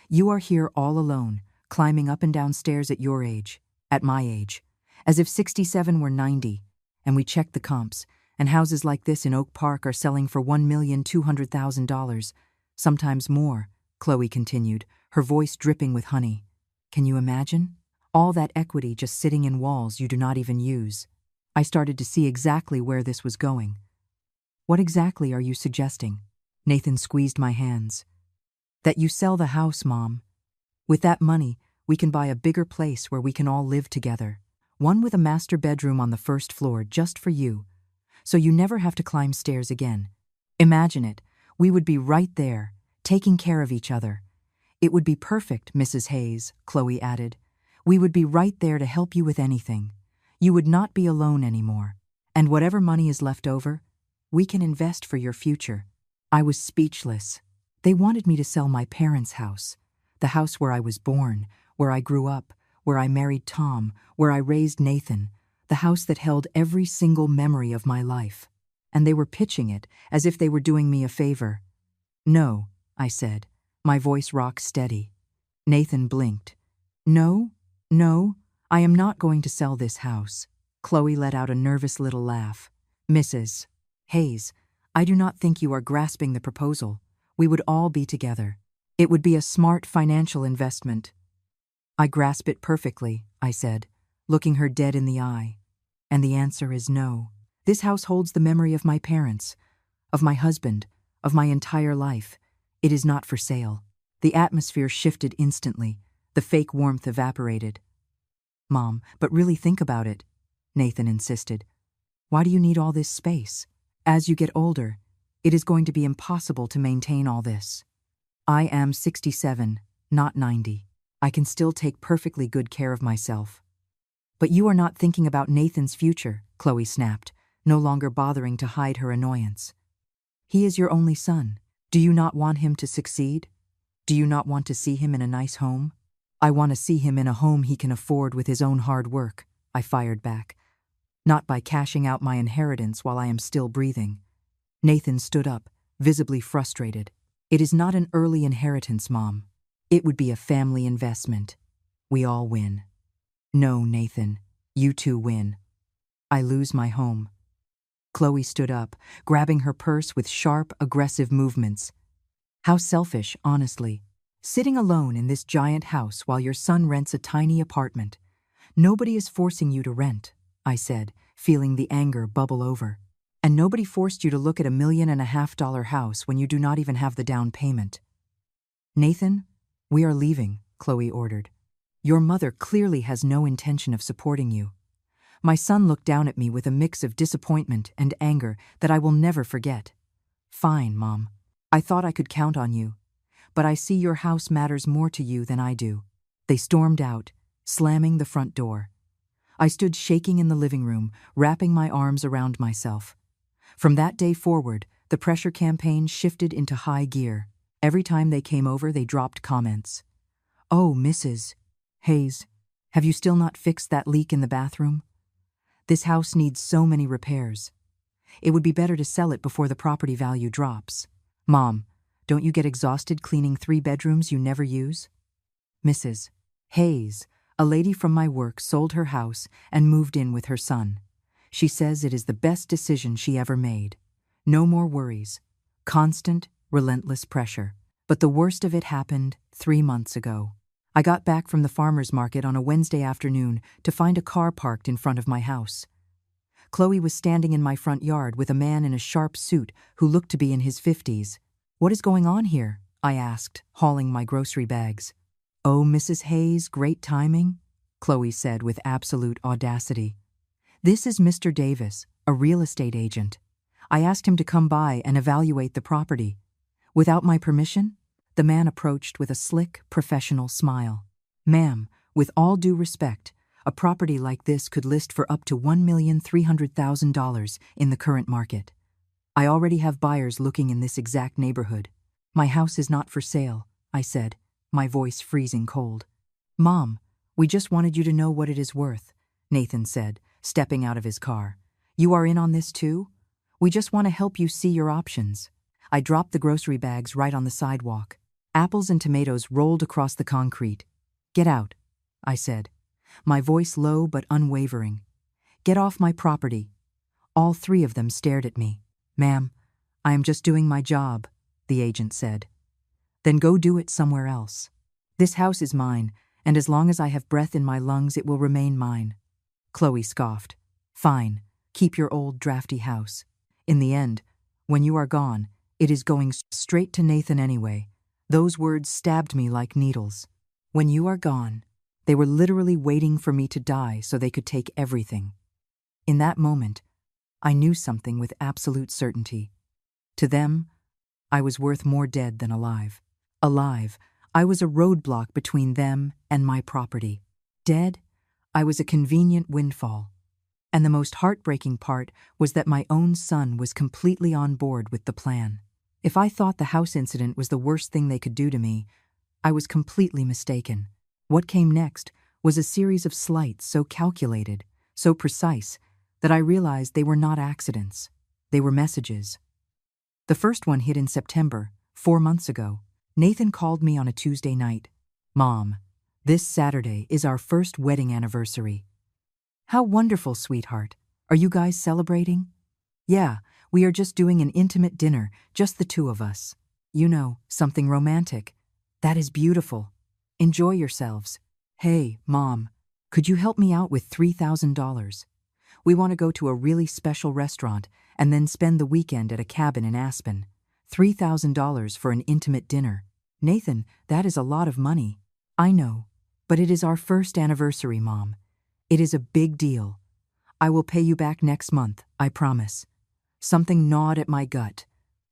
You are here all alone, climbing up and down stairs at your age, at my age, as if 67 were 90, and we checked the comps, and houses like this in Oak Park are selling for $1,200,000, sometimes more," Chloe continued, her voice dripping with honey. "Can you imagine? All that equity just sitting in walls you do not even use." I started to see exactly where this was going. "What exactly are you suggesting?" Nathan squeezed my hands. "That you sell the house, Mom. With that money, we can buy a bigger place where we can all live together. One with a master bedroom on the 1st floor just for you, so you never have to climb stairs again. Imagine it, we would be right there, taking care of each other. It would be perfect, Mrs. Hayes," Chloe added. "We would be right there to help you with anything. You would not be alone anymore. And whatever money is left over, we can invest for your future." I was speechless. They wanted me to sell my parents' house, the house where I was born, where I grew up, where I married Tom, where I raised Nathan, the house that held every single memory of my life. And they were pitching it as if they were doing me a favor. "No," I said, my voice rock steady. Nathan blinked. No, I am not going to sell this house." Chloe let out a nervous little laugh. "Mrs. Hayes, I do not think you are grasping the proposal. We would all be together. It would be a smart financial investment." "I grasp it perfectly," I said, looking her dead in the eye. "And the answer is no. This house holds the memory of my parents, of my husband, of my entire life. It is not for sale." The atmosphere shifted instantly. The fake warmth evaporated. "Mom, but really think about it," Nathan insisted. "Why do you need all this space? As you get older, it is going to be impossible to maintain all this. I am 67, not 90. I can still take perfectly good care of myself." "But you are not thinking about Nathan's future," Chloe snapped, no longer bothering to hide her annoyance. "He is your only son. Do you not want him to succeed? Do you not want to see him in a nice home?" I want to see him in a home he can afford with his own hard work, I fired back. Not by cashing out my inheritance while I am still breathing. Nathan stood up, visibly frustrated. It is not an early inheritance, Mom. It would be a family investment. We all win. No, Nathan, you two win. I lose my home. Chloe stood up, grabbing her purse with sharp, aggressive movements. How selfish, honestly. Sitting alone in this giant house while your son rents a tiny apartment. Nobody is forcing you to rent, I said, feeling the anger bubble over. And nobody forced you to look at $1.5 million house when you do not even have the down payment. Nathan, we are leaving, Chloe ordered. Your mother clearly has no intention of supporting you. My son looked down at me with a mix of disappointment and anger that I will never forget. Fine, Mom. I thought I could count on you. But I see your house matters more to you than I do. They stormed out, slamming the front door. I stood shaking in the living room, wrapping my arms around myself. From that day forward, the pressure campaign shifted into high gear. Every time they came over, they dropped comments. Oh, Mrs. Hayes, have you still not fixed that leak in the bathroom? This house needs so many repairs. It would be better to sell it before the property value drops. Mom, don't you get exhausted cleaning 3 bedrooms you never use? Mrs. Hayes, a lady from my work, sold her house and moved in with her son. She says it is the best decision she ever made. No more worries. Constant, relentless pressure. But the worst of it happened 3 months ago. I got back from the farmer's market on a Wednesday afternoon to find a car parked in front of my house. Chloe was standing in my front yard with a man in a sharp suit who looked to be in his 50s. What is going on here? I asked, hauling my grocery bags. Oh, Mrs. Hayes, great timing, Chloe said with absolute audacity. This is Mr. Davis, a real estate agent. I asked him to come by and evaluate the property. Without my permission? The man approached with a slick, professional smile. Ma'am, with all due respect, a property like this could list for up to $1,300,000 in the current market. I already have buyers looking in this exact neighborhood. My house is not for sale, I said, my voice freezing cold. Mom, we just wanted you to know what it is worth, Nathan said, stepping out of his car. You are in on this too? We just want to help you see your options. I dropped the grocery bags right on the sidewalk. Apples and tomatoes rolled across the concrete. Get out, I said, my voice low but unwavering. Get off my property. All 3 of them stared at me. Ma'am, I am just doing my job, the agent said. Then go do it somewhere else. This house is mine, and as long as I have breath in my lungs, it will remain mine. Chloe scoffed. Fine, keep your old drafty house. In the end, when you are gone, it is going straight to Nathan anyway. Those words stabbed me like needles. When you are gone, they were literally waiting for me to die so they could take everything. In that moment, I knew something with absolute certainty. To them, I was worth more dead than alive. Alive, I was a roadblock between them and my property. Dead, I was a convenient windfall. And the most heartbreaking part was that my own son was completely on board with the plan. If I thought the house incident was the worst thing they could do to me, I was completely mistaken. What came next was a series of slights so calculated, so precise, that I realized they were not accidents. They were messages. The first one hit in September, 4 months ago. Nathan called me on a Tuesday night. Mom, this Saturday is our first wedding anniversary. How wonderful, sweetheart. Are you guys celebrating? Yeah, we are just doing an intimate dinner, just the 2 of us. You know, something romantic. That is beautiful. Enjoy yourselves. Hey, Mom, could you help me out with $3,000? We want to go to a really special restaurant and then spend the weekend at a cabin in Aspen. $3,000 for an intimate dinner. Nathan, that is a lot of money. I know, but it is our first anniversary, Mom. It is a big deal. I will pay you back next month, I promise. Something gnawed at my gut,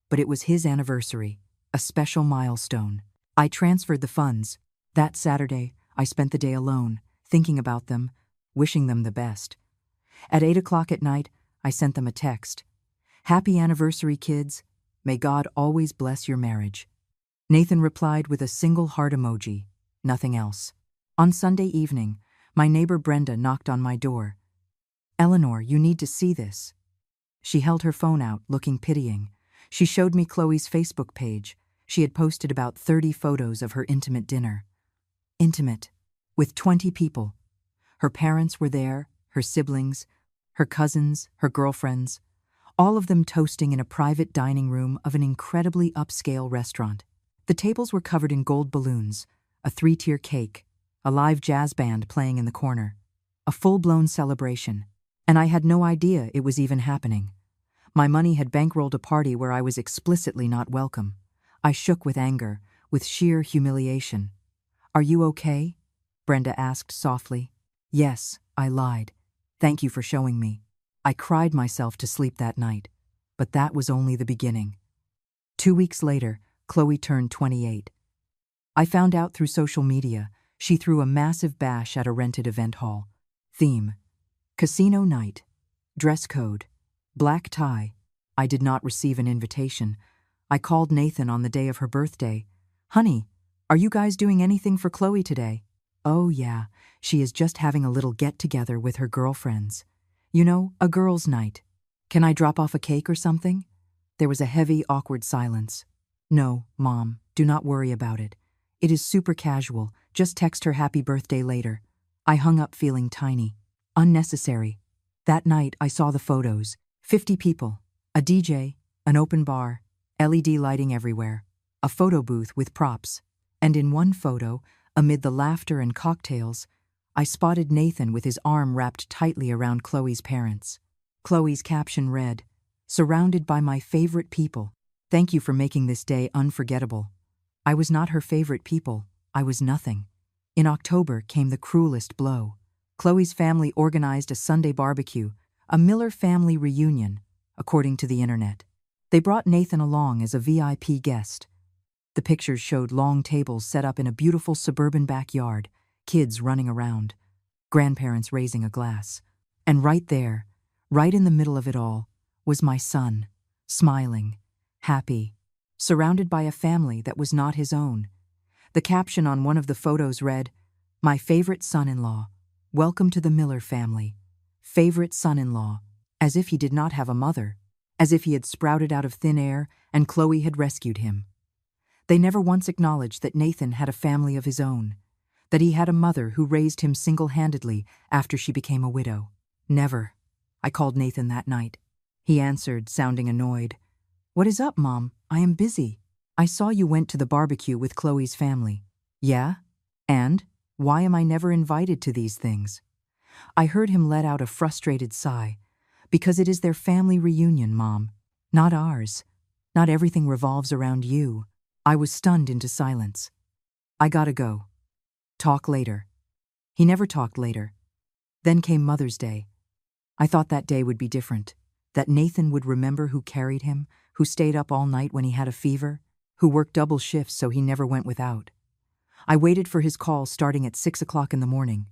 but it was his anniversary, a special milestone. I transferred the funds. That Saturday, I spent the day alone, thinking about them, wishing them the best. At 8 o'clock at night, I sent them a text. Happy anniversary, kids. May God always bless your marriage. Nathan replied with a single heart emoji, nothing else. On Sunday evening, my neighbor Brenda knocked on my door. "Eleanor, you need to see this." She held her phone out, looking pitying. She showed me Chloe's Facebook page. She had posted about 30 photos of her intimate dinner. Intimate. With 20 people. Her parents were there, her siblings, her cousins, her girlfriends, all of them toasting in a private dining room of an incredibly upscale restaurant. The tables were covered in gold balloons, a 3-tier cake, a live jazz band playing in the corner. A full-blown celebration. And I had no idea it was even happening. My money had bankrolled a party where I was explicitly not welcome. I shook with anger, with sheer humiliation. "Are you okay?" Brenda asked softly. "Yes," I lied. "Thank you for showing me." I cried myself to sleep that night, but that was only the beginning. 2 weeks later, Chloe turned 28. I found out through social media she threw a massive bash at a rented event hall. Theme: casino night. Dress code: black tie. I did not receive an invitation. I called Nathan on the day of her birthday. "Honey, are you guys doing anything for Chloe today?" "Oh yeah, she is just having a little get-together with her girlfriends. You know, a girls' night. Can I drop off a cake or something?" There was a heavy, awkward silence. "No, Mom, do not worry about it. It is super casual, just text her happy birthday later." I hung up feeling tiny. Unnecessary. That night I saw the photos. 50 people. A DJ, an open bar, LED lighting everywhere, a photo booth with props. And in one photo, amid the laughter and cocktails, I spotted Nathan with his arm wrapped tightly around Chloe's parents. Chloe's caption read, "Surrounded by my favorite people. Thank you for making this day unforgettable." I was not her favorite people. I was nothing. In October came the cruelest blow. Chloe's family organized a Sunday barbecue, a Miller family reunion, according to the internet. They brought Nathan along as a VIP guest. The pictures showed long tables set up in a beautiful suburban backyard, kids running around, grandparents raising a glass. And right there, right in the middle of it all, was my son, smiling, happy, surrounded by a family that was not his own. The caption on one of the photos read, "My favorite son-in-law. Welcome to the Miller family. Favorite son-in-law," as if he did not have a mother, as if he had sprouted out of thin air and Chloe had rescued him. They never once acknowledged that Nathan had a family of his own, that he had a mother who raised him single-handedly after she became a widow. Never. I called Nathan that night. He answered, sounding annoyed. "What is up, Mom? I am busy. I saw you went to the barbecue with Chloe's family." "Yeah? And? Why am I never invited to these things?" I heard him let out a frustrated sigh. "Because it is their family reunion, Mom. Not ours. Not everything revolves around you." I was stunned into silence. "I gotta go. Talk later." He never talked later. Then came Mother's Day. I thought that day would be different, that Nathan would remember who carried him, who stayed up all night when he had a fever, who worked double shifts so he never went without. I waited for his call starting at 6 o'clock in the morning.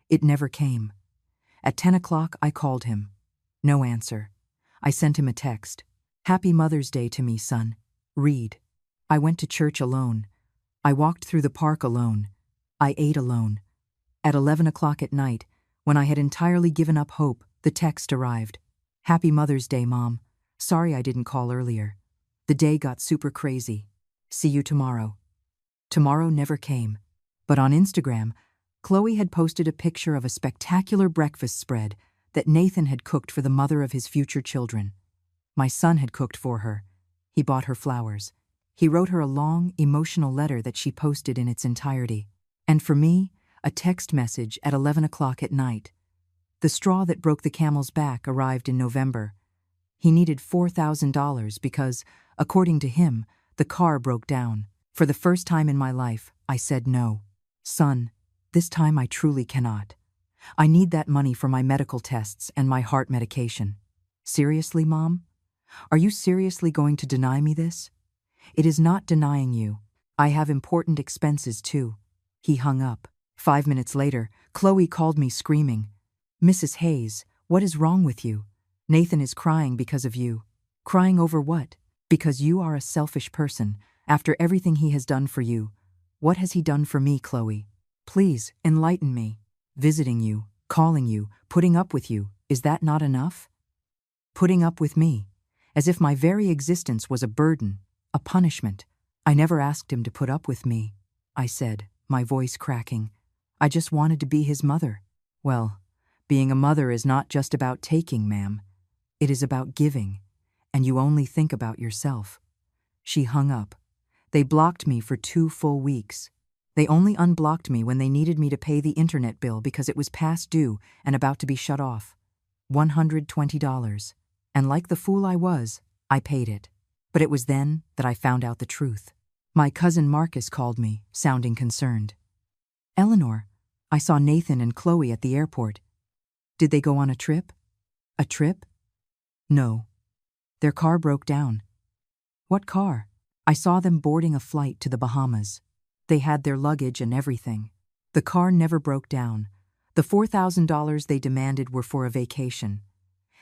It never came. At 10 o'clock, I called him. No answer. I sent him a text. "Happy Mother's Day to me, son. Read." I went to church alone. I walked through the park alone. I ate alone. At 11 o'clock at night, when I had entirely given up hope, the text arrived. "Happy Mother's Day, Mom. Sorry I didn't call earlier. The day got super crazy. See you tomorrow." Tomorrow never came. But on Instagram, Chloe had posted a picture of a spectacular breakfast spread that Nathan had cooked for the mother of his future children. My son had cooked for her. He bought her flowers. He wrote her a long, emotional letter that she posted in its entirety. And for me, a text message at 11 o'clock at night. The straw that broke the camel's back arrived in November. He needed $4,000 because, according to him, the car broke down. For the first time in my life, I said no. "Son, this time I truly cannot. I need that money for my medical tests and my heart medication." "Seriously, Mom? Are you seriously going to deny me this?" "It is not denying you. I have important expenses too." He hung up. 5 minutes later, Chloe called me screaming, "Mrs. Hayes, what is wrong with you? Nathan is crying because of you." "Crying over what?" "Because you are a selfish person. After everything he has done for you, what has he done for me, Chloe? Please, enlighten me. Visiting you, calling you, putting up with you, is that not enough? Putting up with me, as if my very existence was a burden, a punishment. I never asked him to put up with me, I said, my voice cracking. I just wanted to be his mother. Well, being a mother is not just about taking, ma'am. It is about giving, and you only think about yourself. She hung up. They blocked me for 2 full weeks. They only unblocked me when they needed me to pay the internet bill because it was past due and about to be shut off. $120. And like the fool I was, I paid it. But it was then that I found out the truth. My cousin Marcus called me, sounding concerned. Eleanor, I saw Nathan and Chloe at the airport. Did they go on a trip? A trip? No. Their car broke down. What car? I saw them boarding a flight to the Bahamas. They had their luggage and everything. The car never broke down. The $4,000 they demanded were for a vacation.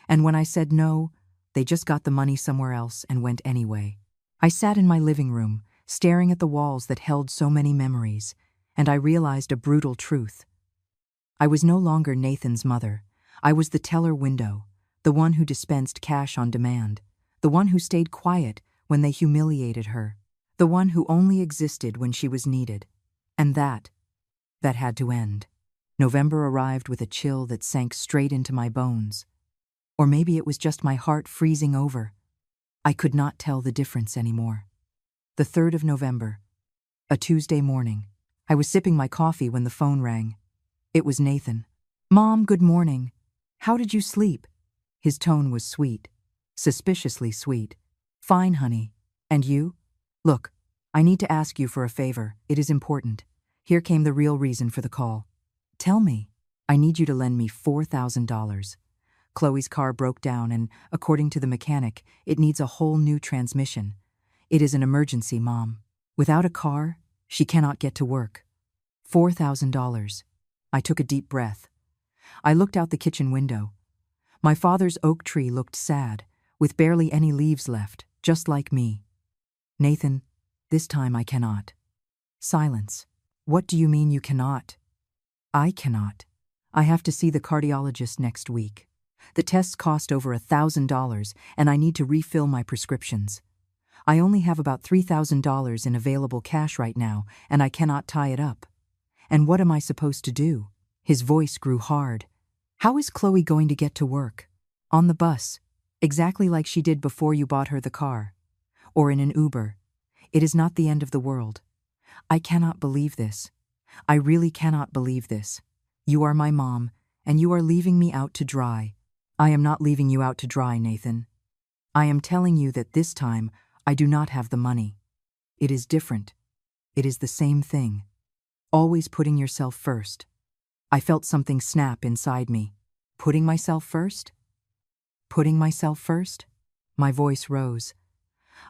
And when I said no, they just got the money somewhere else and went anyway. I sat in my living room, staring at the walls that held so many memories, and I realized a brutal truth. I was no longer Nathan's mother. I was the teller window, the one who dispensed cash on demand, the one who stayed quiet when they humiliated her, the one who only existed when she was needed. And that had to end. November arrived with a chill that sank straight into my bones. Or maybe it was just my heart freezing over. I could not tell the difference anymore. The 3rd of November, a Tuesday morning. I was sipping my coffee when the phone rang. It was Nathan. Mom, good morning. How did you sleep? His tone was sweet, suspiciously sweet. Fine, honey. And you? Look, I need to ask you for a favor. It is important. Here came the real reason for the call. Tell me. I need you to lend me $4,000. Chloe's car broke down and, according to the mechanic, it needs a whole new transmission. It is an emergency, Mom. Without a car, she cannot get to work. $4,000. I took a deep breath. I looked out the kitchen window. My father's oak tree looked sad, with barely any leaves left, just like me. Nathan, this time I cannot. Silence. What do you mean you cannot? I cannot. I have to see the cardiologist next week. The tests cost over $1,000, and I need to refill my prescriptions. I only have about $3,000 in available cash right now, and I cannot tie it up. And what am I supposed to do? His voice grew hard. How is Chloe going to get to work? On the bus, exactly like she did before you bought her the car. Or in an Uber. It is not the end of the world. I cannot believe this. I really cannot believe this. You are my mom, and you are leaving me out to dry. I am not leaving you out to dry, Nathan. I am telling you that this time I do not have the money. It is different. It is the same thing. Always putting yourself first. I felt something snap inside me. Putting myself first? Putting myself first? My voice rose.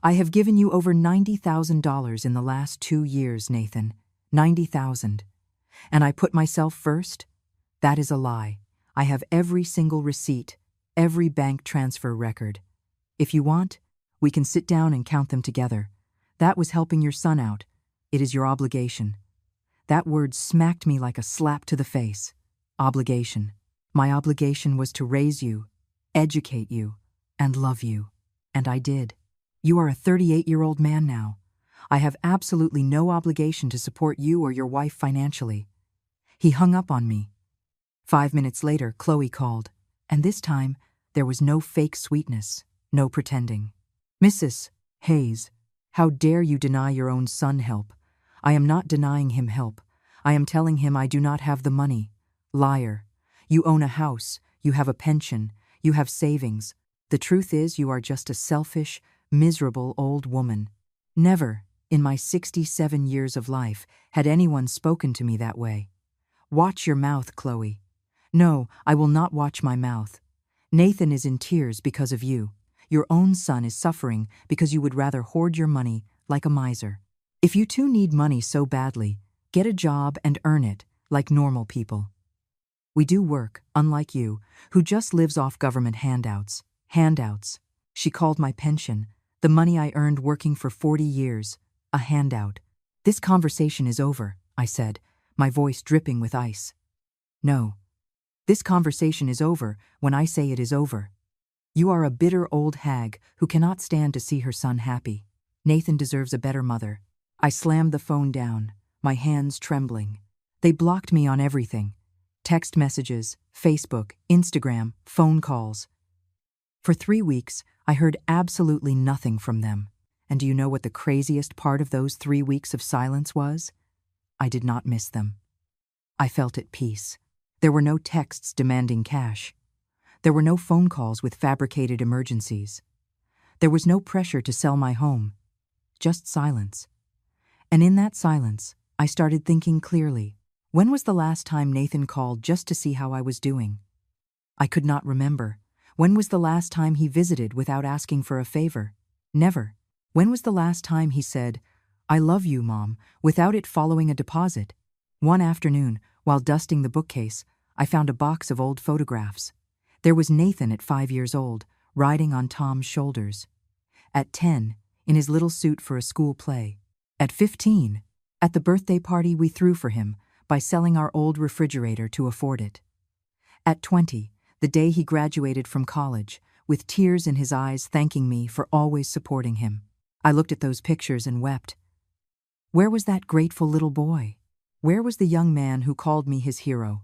I have given you over $90,000 in the last 2 years, Nathan. 90,000. And I put myself first? That is a lie. I have every single receipt, every bank transfer record. If you want, we can sit down and count them together. That was helping your son out. It is your obligation. That word smacked me like a slap to the face. Obligation. My obligation was to raise you, educate you, and love you. And I did. You are a 38-year-old man now. I have absolutely no obligation to support you or your wife financially. He hung up on me. 5 minutes later, Chloe called, and this time, there was no fake sweetness, no pretending. Mrs. Hayes, how dare you deny your own son help? I am not denying him help. I am telling him I do not have the money. Liar. You own a house, you have a pension, you have savings. The truth is you are just a selfish, miserable old woman. Never, in my 67 years of life, had anyone spoken to me that way. Watch your mouth, Chloe. No, I will not watch my mouth. Nathan is in tears because of you. Your own son is suffering because you would rather hoard your money like a miser. If you two need money so badly, get a job and earn it like normal people. We do work, unlike you, who just lives off government handouts. Handouts. She called my pension, the money I earned working for 40 years, a handout. This conversation is over, I said, my voice dripping with ice. No. This conversation is over when I say it is over. You are a bitter old hag who cannot stand to see her son happy. Nathan deserves a better mother. I slammed the phone down, my hands trembling. They blocked me on everything. Text messages, Facebook, Instagram, phone calls. For 3 weeks, I heard absolutely nothing from them. And do you know what the craziest part of those 3 weeks of silence was? I did not miss them. I felt at peace. There were no texts demanding cash. There were no phone calls with fabricated emergencies. There was no pressure to sell my home. Just silence. And in that silence, I started thinking clearly. When was the last time Nathan called just to see how I was doing? I could not remember. When was the last time he visited without asking for a favor? Never. When was the last time he said, "I love you, Mom," without it following a deposit? One afternoon, while dusting the bookcase, I found a box of old photographs. There was Nathan at 5 years old, riding on Tom's shoulders. At 10, in his little suit for a school play. At 15, at the birthday party we threw for him by selling our old refrigerator to afford it. At 20, the day he graduated from college, with tears in his eyes thanking me for always supporting him. I looked at those pictures and wept. Where was that grateful little boy? Where was the young man who called me his hero?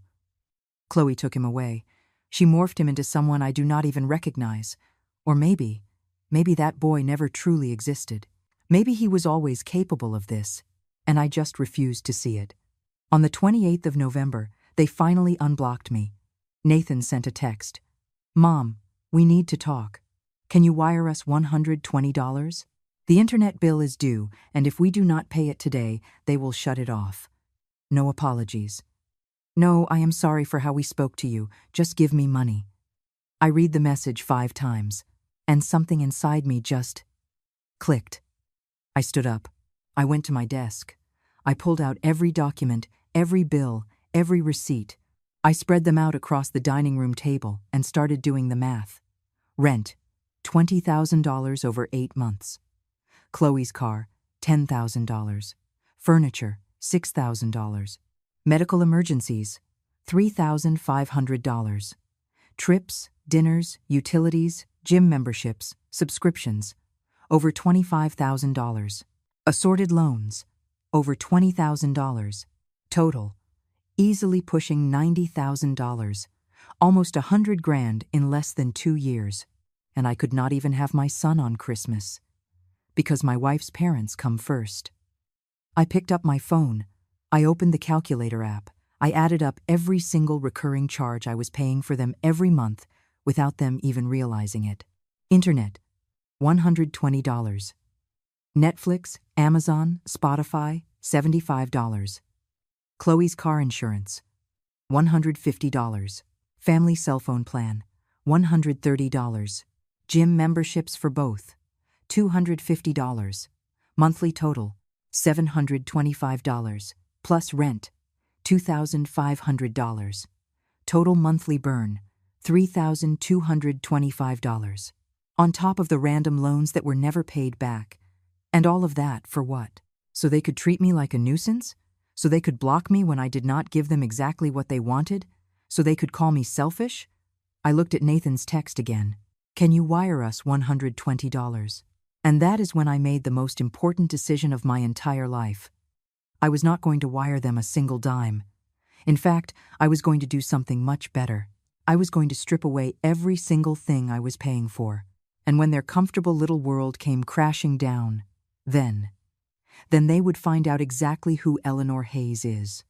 Chloe took him away. She morphed him into someone I do not even recognize. Or maybe that boy never truly existed. Maybe he was always capable of this, and I just refused to see it. On the 28th of November, they finally unblocked me. Nathan sent a text. "Mom, we need to talk. Can you wire us $120? The internet bill is due, and if we do not pay it today, they will shut it off. No apologies. No, I am sorry for how we spoke to you. Just give me money." I read the message 5 times, and something inside me just clicked. I stood up. I went to my desk. I pulled out every document, every bill, every receipt. I spread them out across the dining room table and started doing the math. Rent, $20,000 over 8 months. Chloe's car, $10,000. Furniture, $6,000. Medical emergencies, $3,500. Trips, dinners, utilities, gym memberships, subscriptions, over $25,000. Assorted loans, over $20,000. Total, easily pushing $90,000. Almost $100,000 in less than 2 years. And I could not even have my son on Christmas. Because my wife's parents come first. I picked up my phone. I opened the calculator app. I added up every single recurring charge I was paying for them every month without them even realizing it. Internet, $120. Netflix, Amazon, Spotify, $75. Chloe's car insurance, $150. Family cell phone plan, $130. Gym memberships for both, $250. Monthly total, $725. Plus rent, $2,500. Total monthly burn, $3,225. On top of the random loans that were never paid back. And all of that for what? So they could treat me like a nuisance? So they could block me when I did not give them exactly what they wanted? So they could call me selfish? I looked at Nathan's text again. "Can you wire us $120? And that is when I made the most important decision of my entire life. I was not going to wire them a single dime. In fact, I was going to do something much better. I was going to strip away every single thing I was paying for. And when their comfortable little world came crashing down, then they would find out exactly who Eleanor Hayes is.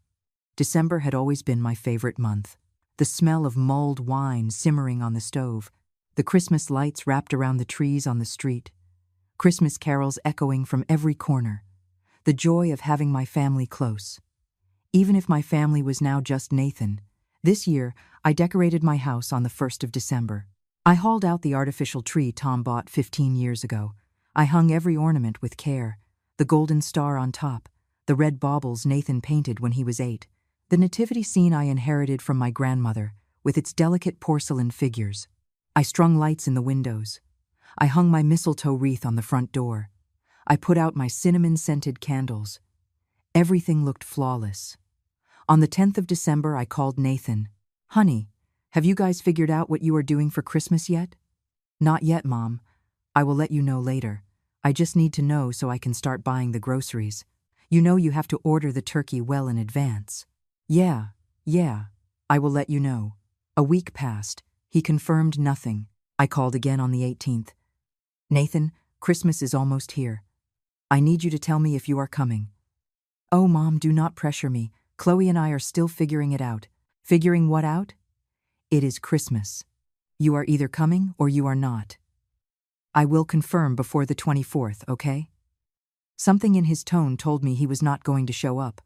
December had always been my favorite month. The smell of mulled wine simmering on the stove, the Christmas lights wrapped around the trees on the street, Christmas carols echoing from every corner, the joy of having my family close. Even if my family was now just Nathan, this year I decorated my house on the 1st of December. I hauled out the artificial tree Tom bought 15 years ago. I hung every ornament with care, the golden star on top, the red baubles Nathan painted when he was 8, the nativity scene I inherited from my grandmother, with its delicate porcelain figures. I strung lights in the windows. I hung my mistletoe wreath on the front door. I put out my cinnamon-scented candles. Everything looked flawless. On the 10th of December, I called Nathan. Honey, have you guys figured out what you are doing for Christmas yet? Not yet, Mom. I will let you know later. I just need to know so I can start buying the groceries. You know you have to order the turkey well in advance. Yeah. I will let you know. A week passed. He confirmed nothing. I called again on the 18th. Nathan, Christmas is almost here. I need you to tell me if you are coming. Oh, Mom, do not pressure me. Chloe and I are still figuring it out. Figuring what out? It is Christmas. You are either coming or you are not. I will confirm before the 24th, okay? Something in his tone told me he was not going to show up,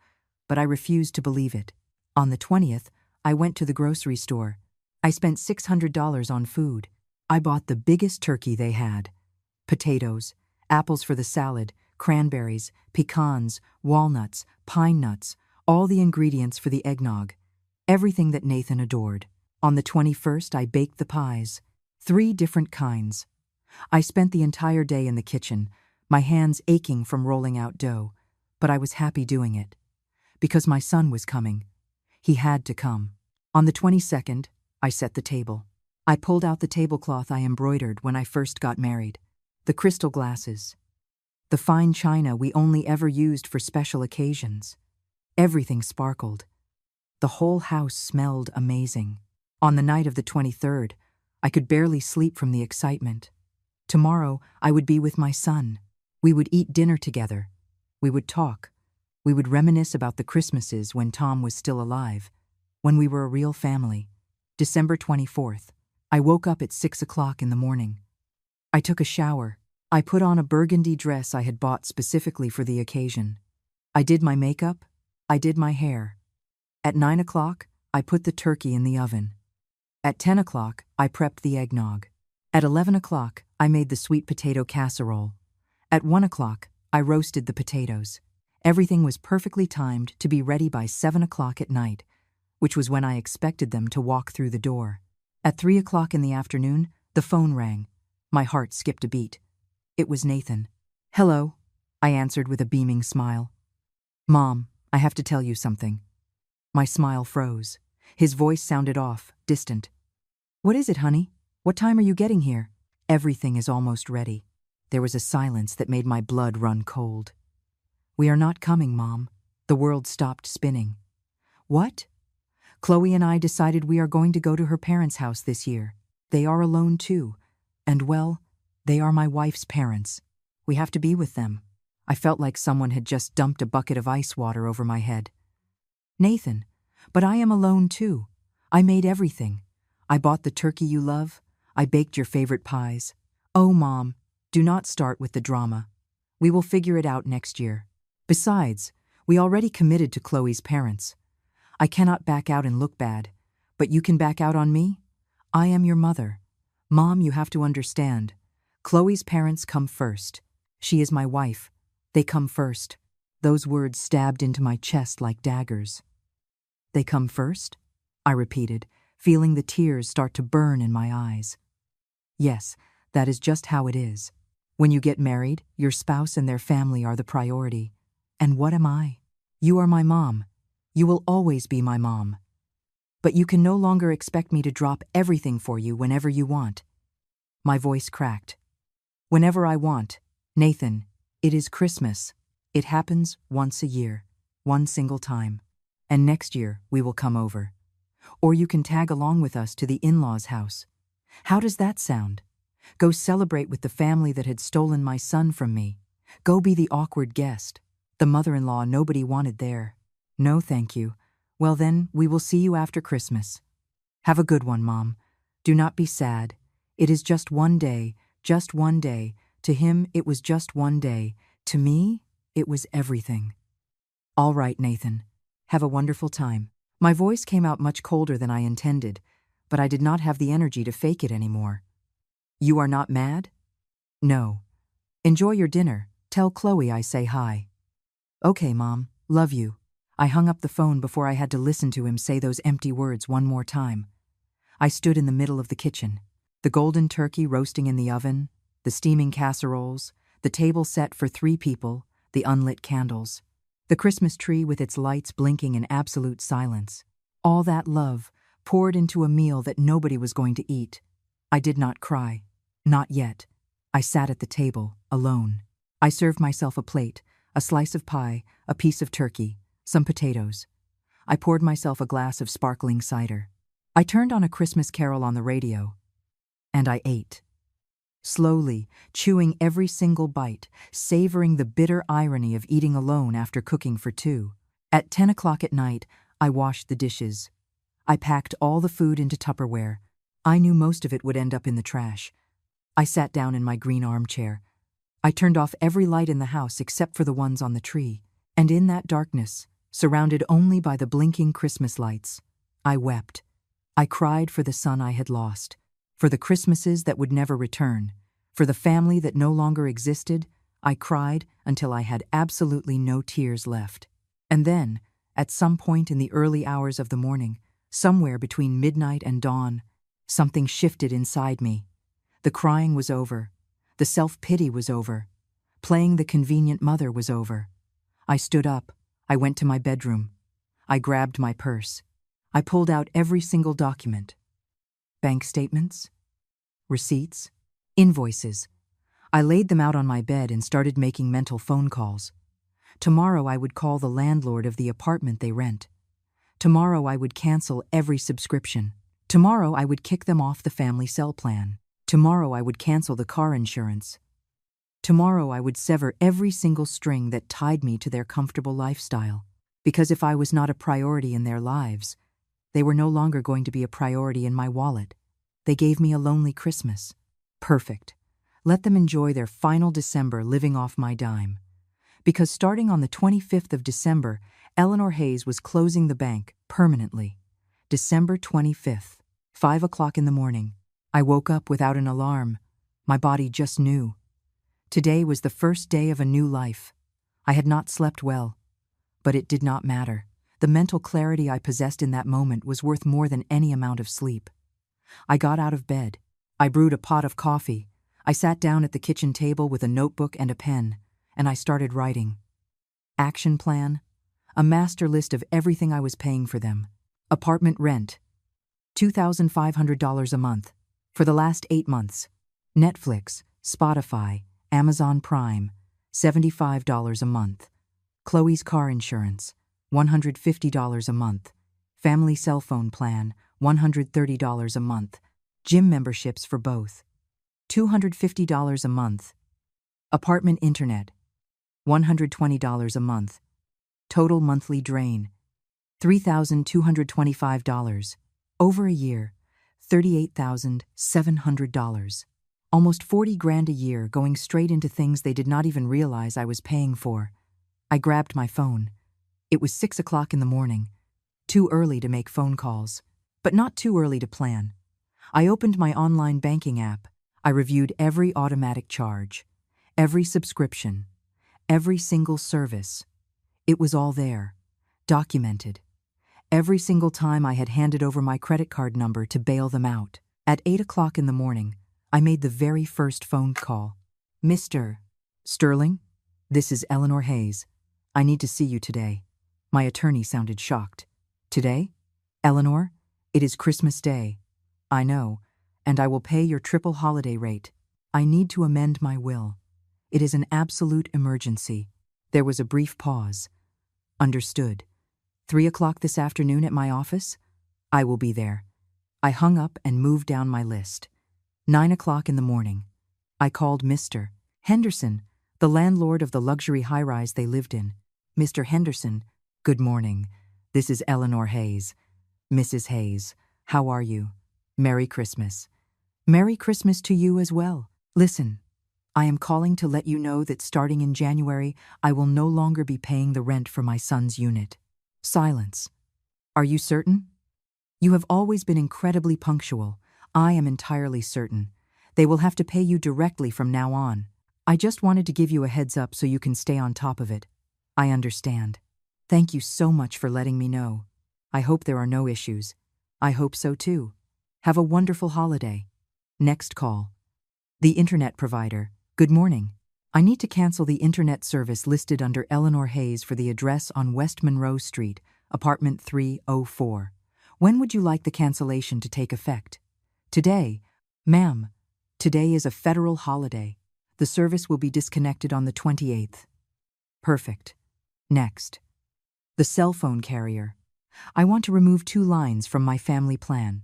but I refused to believe it. On the 20th, I went to the grocery store. I spent $600 on food. I bought the biggest turkey they had. Potatoes, apples for the salad, cranberries, pecans, walnuts, pine nuts, all the ingredients for the eggnog. Everything that Nathan adored. On the 21st, I baked the pies. 3 different kinds. I spent the entire day in the kitchen, my hands aching from rolling out dough, but I was happy doing it. Because my son was coming. He had to come. On the 22nd, I set the table. I pulled out the tablecloth I embroidered when I first got married. The crystal glasses. The fine china we only ever used for special occasions. Everything sparkled. The whole house smelled amazing. On the night of the 23rd, I could barely sleep from the excitement. Tomorrow, I would be with my son. We would eat dinner together. We would talk. We would reminisce about the Christmases when Tom was still alive, when we were a real family. December 24th. I woke up at 6 o'clock in the morning. I took a shower. I put on a burgundy dress I had bought specifically for the occasion. I did my makeup. I did my hair. At 9 o'clock, I put the turkey in the oven. At 10 o'clock, I prepped the eggnog. At 11 o'clock, I made the sweet potato casserole. At 1 o'clock, I roasted the potatoes. Everything was perfectly timed to be ready by 7 o'clock at night, which was when I expected them to walk through the door. At 3 o'clock in the afternoon, the phone rang. My heart skipped a beat. It was Nathan. Hello, I answered with a beaming smile. Mom, I have to tell you something. My smile froze. His voice sounded off, distant. What is it, honey? What time are you getting here? Everything is almost ready. There was a silence that made my blood run cold. We are not coming, Mom. The world stopped spinning. What? Chloe and I decided we are going to go to her parents' house this year. They are alone too. And well, they are my wife's parents. We have to be with them. I felt like someone had just dumped a bucket of ice water over my head. Nathan, but I am alone too. I made everything. I bought the turkey you love. I baked your favorite pies. Oh, Mom, do not start with the drama. We will figure it out next year. Besides, we already committed to Chloe's parents. I cannot back out and look bad, but you can back out on me? I am your mother. Mom, you have to understand. Chloe's parents come first. She is my wife. They come first. Those words stabbed into my chest like daggers. They come first? I repeated, feeling the tears start to burn in my eyes. Yes, that is just how it is. When you get married, your spouse and their family are the priority. And what am I? You are my mom. You will always be my mom. But you can no longer expect me to drop everything for you whenever you want. My voice cracked. Whenever I want. Nathan, it is Christmas. It happens once a year, one single time. And next year we will come over. Or you can tag along with us to the in-laws' house. How does that sound? Go celebrate with the family that had stolen my son from me. Go be the awkward guest. The mother-in-law nobody wanted there. No, thank you. Well then, we will see you after Christmas. Have a good one, Mom. Do not be sad. It is just one day, just one day. To him, it was just one day. To me, it was everything. All right, Nathan. Have a wonderful time. My voice came out much colder than I intended, but I did not have the energy to fake it anymore. You are not mad? No. Enjoy your dinner. Tell Chloe I say hi. Okay, Mom. Love you. I hung up the phone before I had to listen to him say those empty words one more time. I stood in the middle of the kitchen, the golden turkey roasting in the oven, the steaming casseroles, the table set for 3 people, the unlit candles. The Christmas tree with its lights blinking in absolute silence. All that love poured into a meal that nobody was going to eat. I did not cry. Not yet. I sat at the table, alone. I served myself a plate, a slice of pie, a piece of turkey, some potatoes. I poured myself a glass of sparkling cider. I turned on a Christmas carol on the radio, and I ate. Slowly, chewing every single bite, savoring the bitter irony of eating alone after cooking for two. At 10 o'clock at night, I washed the dishes. I packed all the food into Tupperware. I knew most of it would end up in the trash. I sat down in my green armchair. I turned off every light in the house except for the ones on the tree. And in that darkness, surrounded only by the blinking Christmas lights, I wept. I cried for the son I had lost, for the Christmases that would never return, for the family that no longer existed. I cried until I had absolutely no tears left. And then, at some point in the early hours of the morning, somewhere between midnight and dawn, something shifted inside me. The crying was over. The self-pity was over. Playing the convenient mother was over. I stood up. I went to my bedroom. I grabbed my purse. I pulled out every single document. Bank statements, receipts, invoices. I laid them out on my bed and started making mental phone calls. Tomorrow I would call the landlord of the apartment they rent. Tomorrow I would cancel every subscription. Tomorrow I would kick them off the family cell plan. Tomorrow I would cancel the car insurance. Tomorrow I would sever every single string that tied me to their comfortable lifestyle. Because if I was not a priority in their lives, they were no longer going to be a priority in my wallet. They gave me a lonely Christmas. Perfect. Let them enjoy their final December living off my dime. Because starting on the 25th of December, Eleanor Hayes was closing the bank permanently. December 25th, 5 o'clock in the morning. I woke up without an alarm. My body just knew. Today was the first day of a new life. I had not slept well, but it did not matter. The mental clarity I possessed in that moment was worth more than any amount of sleep. I got out of bed. I brewed a pot of coffee. I sat down at the kitchen table with a notebook and a pen, and I started writing. Action plan, a master list of everything I was paying for them. Apartment rent, $2,500 a month, for the last 8 months. Netflix, Spotify, Amazon Prime, $75 a month. Chloe's car insurance, $150 a month. Family cell phone plan, $130 a month. Gym memberships for both, $250 a month. Apartment internet, $120 a month. Total monthly drain, $3,225. Over a year, $38,700. Almost 40 grand a year going straight into things they did not even realize I was paying for. I grabbed my phone. It was 6 o'clock in the morning. Too early to make phone calls, but not too early to plan. I opened my online banking app. I reviewed every automatic charge, every subscription, every single service. It was all there, documented. Every single time I had handed over my credit card number to bail them out. At 8 o'clock in the morning, I made the very first phone call. Mr. Sterling, this is Eleanor Hayes. I need to see you today. My attorney sounded shocked. Today? Eleanor, it is Christmas Day. I know, and I will pay your triple holiday rate. I need to amend my will. It is an absolute emergency. There was a brief pause. Understood. 3 o'clock this afternoon at my office? I will be there. I hung up and moved down my list. 9 o'clock in the morning. I called Mr. Henderson, the landlord of the luxury high-rise they lived in. Mr. Henderson, good morning. This is Eleanor Hayes. Mrs. Hayes, how are you? Merry Christmas. Merry Christmas to you as well. Listen, I am calling to let you know that starting in January, I will no longer be paying the rent for my son's unit. Silence. Are you certain? You have always been incredibly punctual. I am entirely certain. They will have to pay you directly from now on. I just wanted to give you a heads up so you can stay on top of it. I understand. Thank you so much for letting me know. I hope there are no issues. I hope so too. Have a wonderful holiday. Next call. The internet provider. Good morning. I need to cancel the internet service listed under Eleanor Hayes for the address on West Monroe Street, apartment 304. When would you like the cancellation to take effect? Today. Ma'am, today is a federal holiday. The service will be disconnected on the 28th. Perfect. Next. The cell phone carrier. I want to remove 2 lines from my family plan.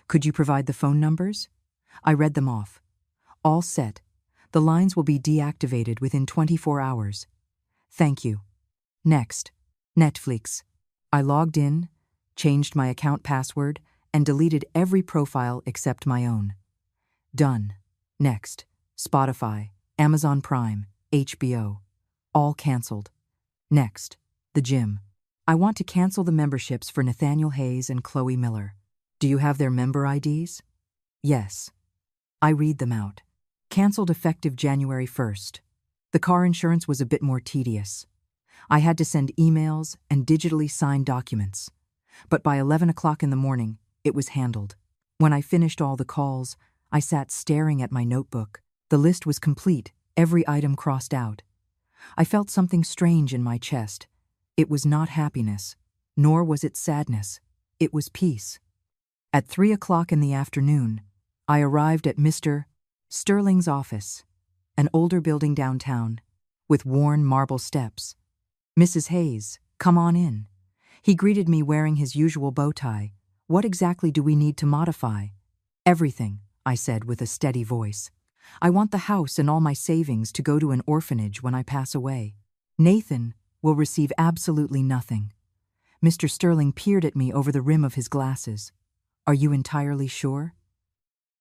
Could you provide the phone numbers? I read them off. All set. The lines will be deactivated within 24 hours. Thank you. Next. Netflix. I logged in, changed my account password, and deleted every profile except my own. Done. Next. Spotify, Amazon Prime, HBO. All canceled. Next. The gym. I want to cancel the memberships for Nathaniel Hayes and Chloe Miller. Do you have their member IDs? Yes. I read them out. Cancelled effective January 1st. The car insurance was a bit more tedious. I had to send emails and digitally sign documents. But by 11 o'clock in the morning, it was handled. When I finished all the calls, I sat staring at my notebook. The list was complete, every item crossed out. I felt something strange in my chest. It was not happiness, nor was it sadness. It was peace. At 3 o'clock in the afternoon, I arrived at Mr. Sterling's office, an older building downtown, with worn marble steps. Mrs. Hayes, come on in. He greeted me wearing his usual bow tie. What exactly do we need to modify? Everything, I said with a steady voice. I want the house and all my savings to go to an orphanage when I pass away. Nathan will receive absolutely nothing. Mr. Sterling peered at me over the rim of his glasses. Are you entirely sure?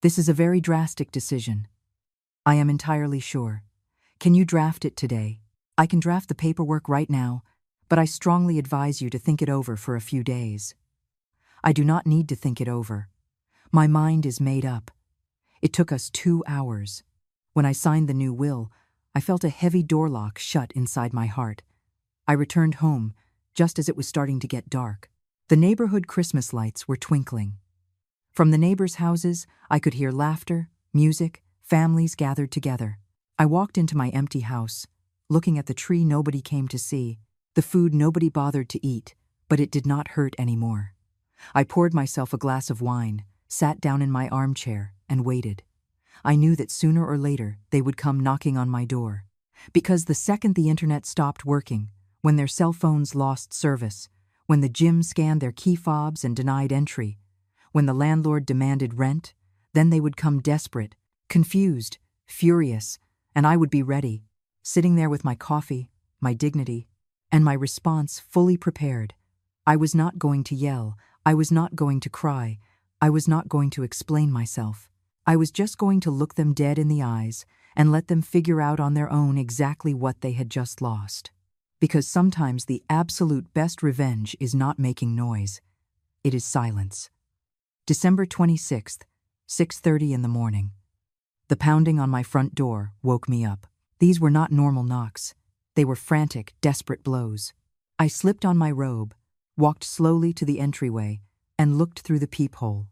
This is a very drastic decision. I am entirely sure. Can you draft it today? I can draft the paperwork right now, but I strongly advise you to think it over for a few days. I do not need to think it over. My mind is made up. It took us 2 hours. When I signed the new will, I felt a heavy door lock shut inside my heart. I returned home just as it was starting to get dark. The neighborhood Christmas lights were twinkling. From the neighbors' houses, I could hear laughter, music, families gathered together. I walked into my empty house, looking at the tree nobody came to see, the food nobody bothered to eat, but it did not hurt anymore. I poured myself a glass of wine, sat down in my armchair, and waited. I knew that sooner or later they would come knocking on my door. Because the second the internet stopped working, when their cell phones lost service, when the gym scanned their key fobs and denied entry, when the landlord demanded rent, then they would come desperate, confused, furious, and I would be ready, sitting there with my coffee, my dignity, and my response fully prepared. I was not going to yell, I was not going to cry, I was not going to explain myself. I was just going to look them dead in the eyes and let them figure out on their own exactly what they had just lost. Because sometimes the absolute best revenge is not making noise. It is silence. December 26th, 6:30 in the morning. The pounding on my front door woke me up. These were not normal knocks. They were frantic, desperate blows. I slipped on my robe, walked slowly to the entryway, and looked through the peephole.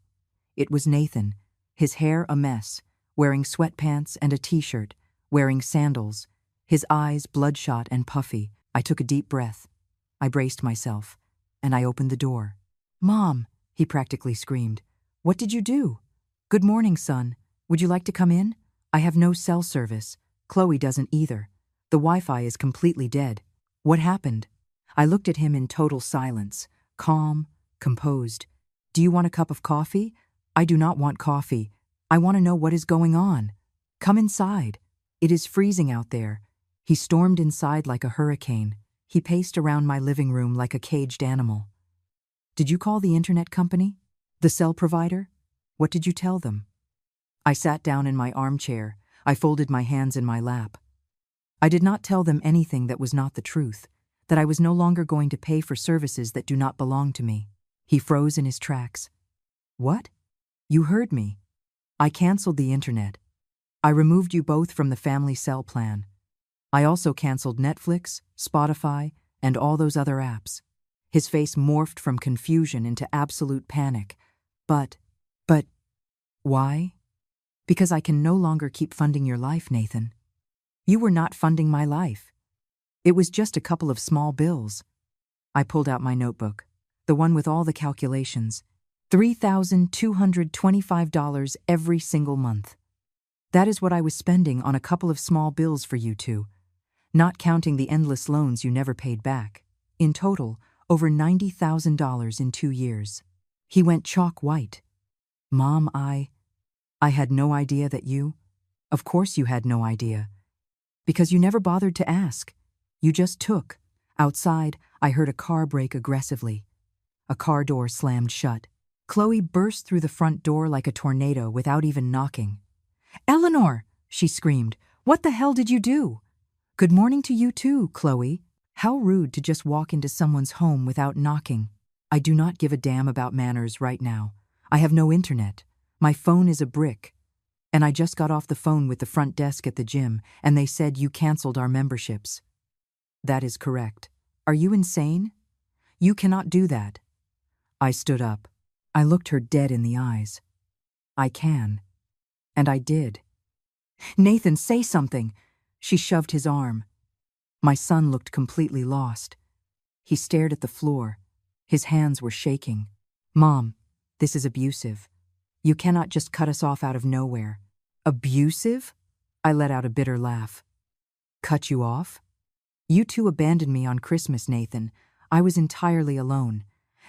It was Nathan, his hair a mess, wearing sweatpants and a t-shirt, wearing sandals, his eyes bloodshot and puffy. I took a deep breath. I braced myself, and I opened the door. "Mom," he practically screamed. "What did you do?" "Good morning, son. Would you like to come in? I have no cell service. Chloe doesn't either. The Wi-Fi is completely dead." "What happened?" I looked at him in total silence, calm, composed. "Do you want a cup of coffee?" "I do not want coffee. I want to know what is going on. Come inside. It is freezing out there." He stormed inside like a hurricane. He paced around my living room like a caged animal. "Did you call the internet company? The cell provider? What did you tell them?" I sat down in my armchair. I folded my hands in my lap. I did not tell them anything that was not the truth, that I was no longer going to pay for services that do not belong to me. He froze in his tracks. "What? You heard me. I canceled the internet. I removed you both from the family cell plan. I also canceled Netflix, Spotify, and all those other apps." His face morphed from confusion into absolute panic. But, why?" "Because I can no longer keep funding your life, Nathan." You were not funding my life. It was just a couple of small bills. I pulled out my notebook, the one with all the calculations. $3,225 every single month. That is what I was spending on a couple of small bills for you two, not counting the endless loans you never paid back. In total, over $90,000 in 2 years. He went chalk white. Mom, I had no idea that you— Of course you had no idea. Because you never bothered to ask. You just took. Outside, I heard a car brake aggressively. A car door slammed shut. Chloe burst through the front door like a tornado without even knocking. "Eleanor!" she screamed. "What the hell did you do?" "Good morning to you too, Chloe. How rude to just walk into someone's home without knocking. I do not give a damn about manners right now. I have no internet. My phone is a brick. And I just got off the phone with the front desk at the gym, and they said you canceled our memberships." "That is correct. Are you insane? You cannot do that." I stood up. I looked her dead in the eyes. "I can." And I did. "Nathan, say something." She shoved his arm. My son looked completely lost. He stared at the floor. His hands were shaking. "Mom, this is abusive. You cannot just cut us off out of nowhere." "Abusive?" I let out a bitter laugh. "Cut you off? You two abandoned me on Christmas, Nathan. I was entirely alone.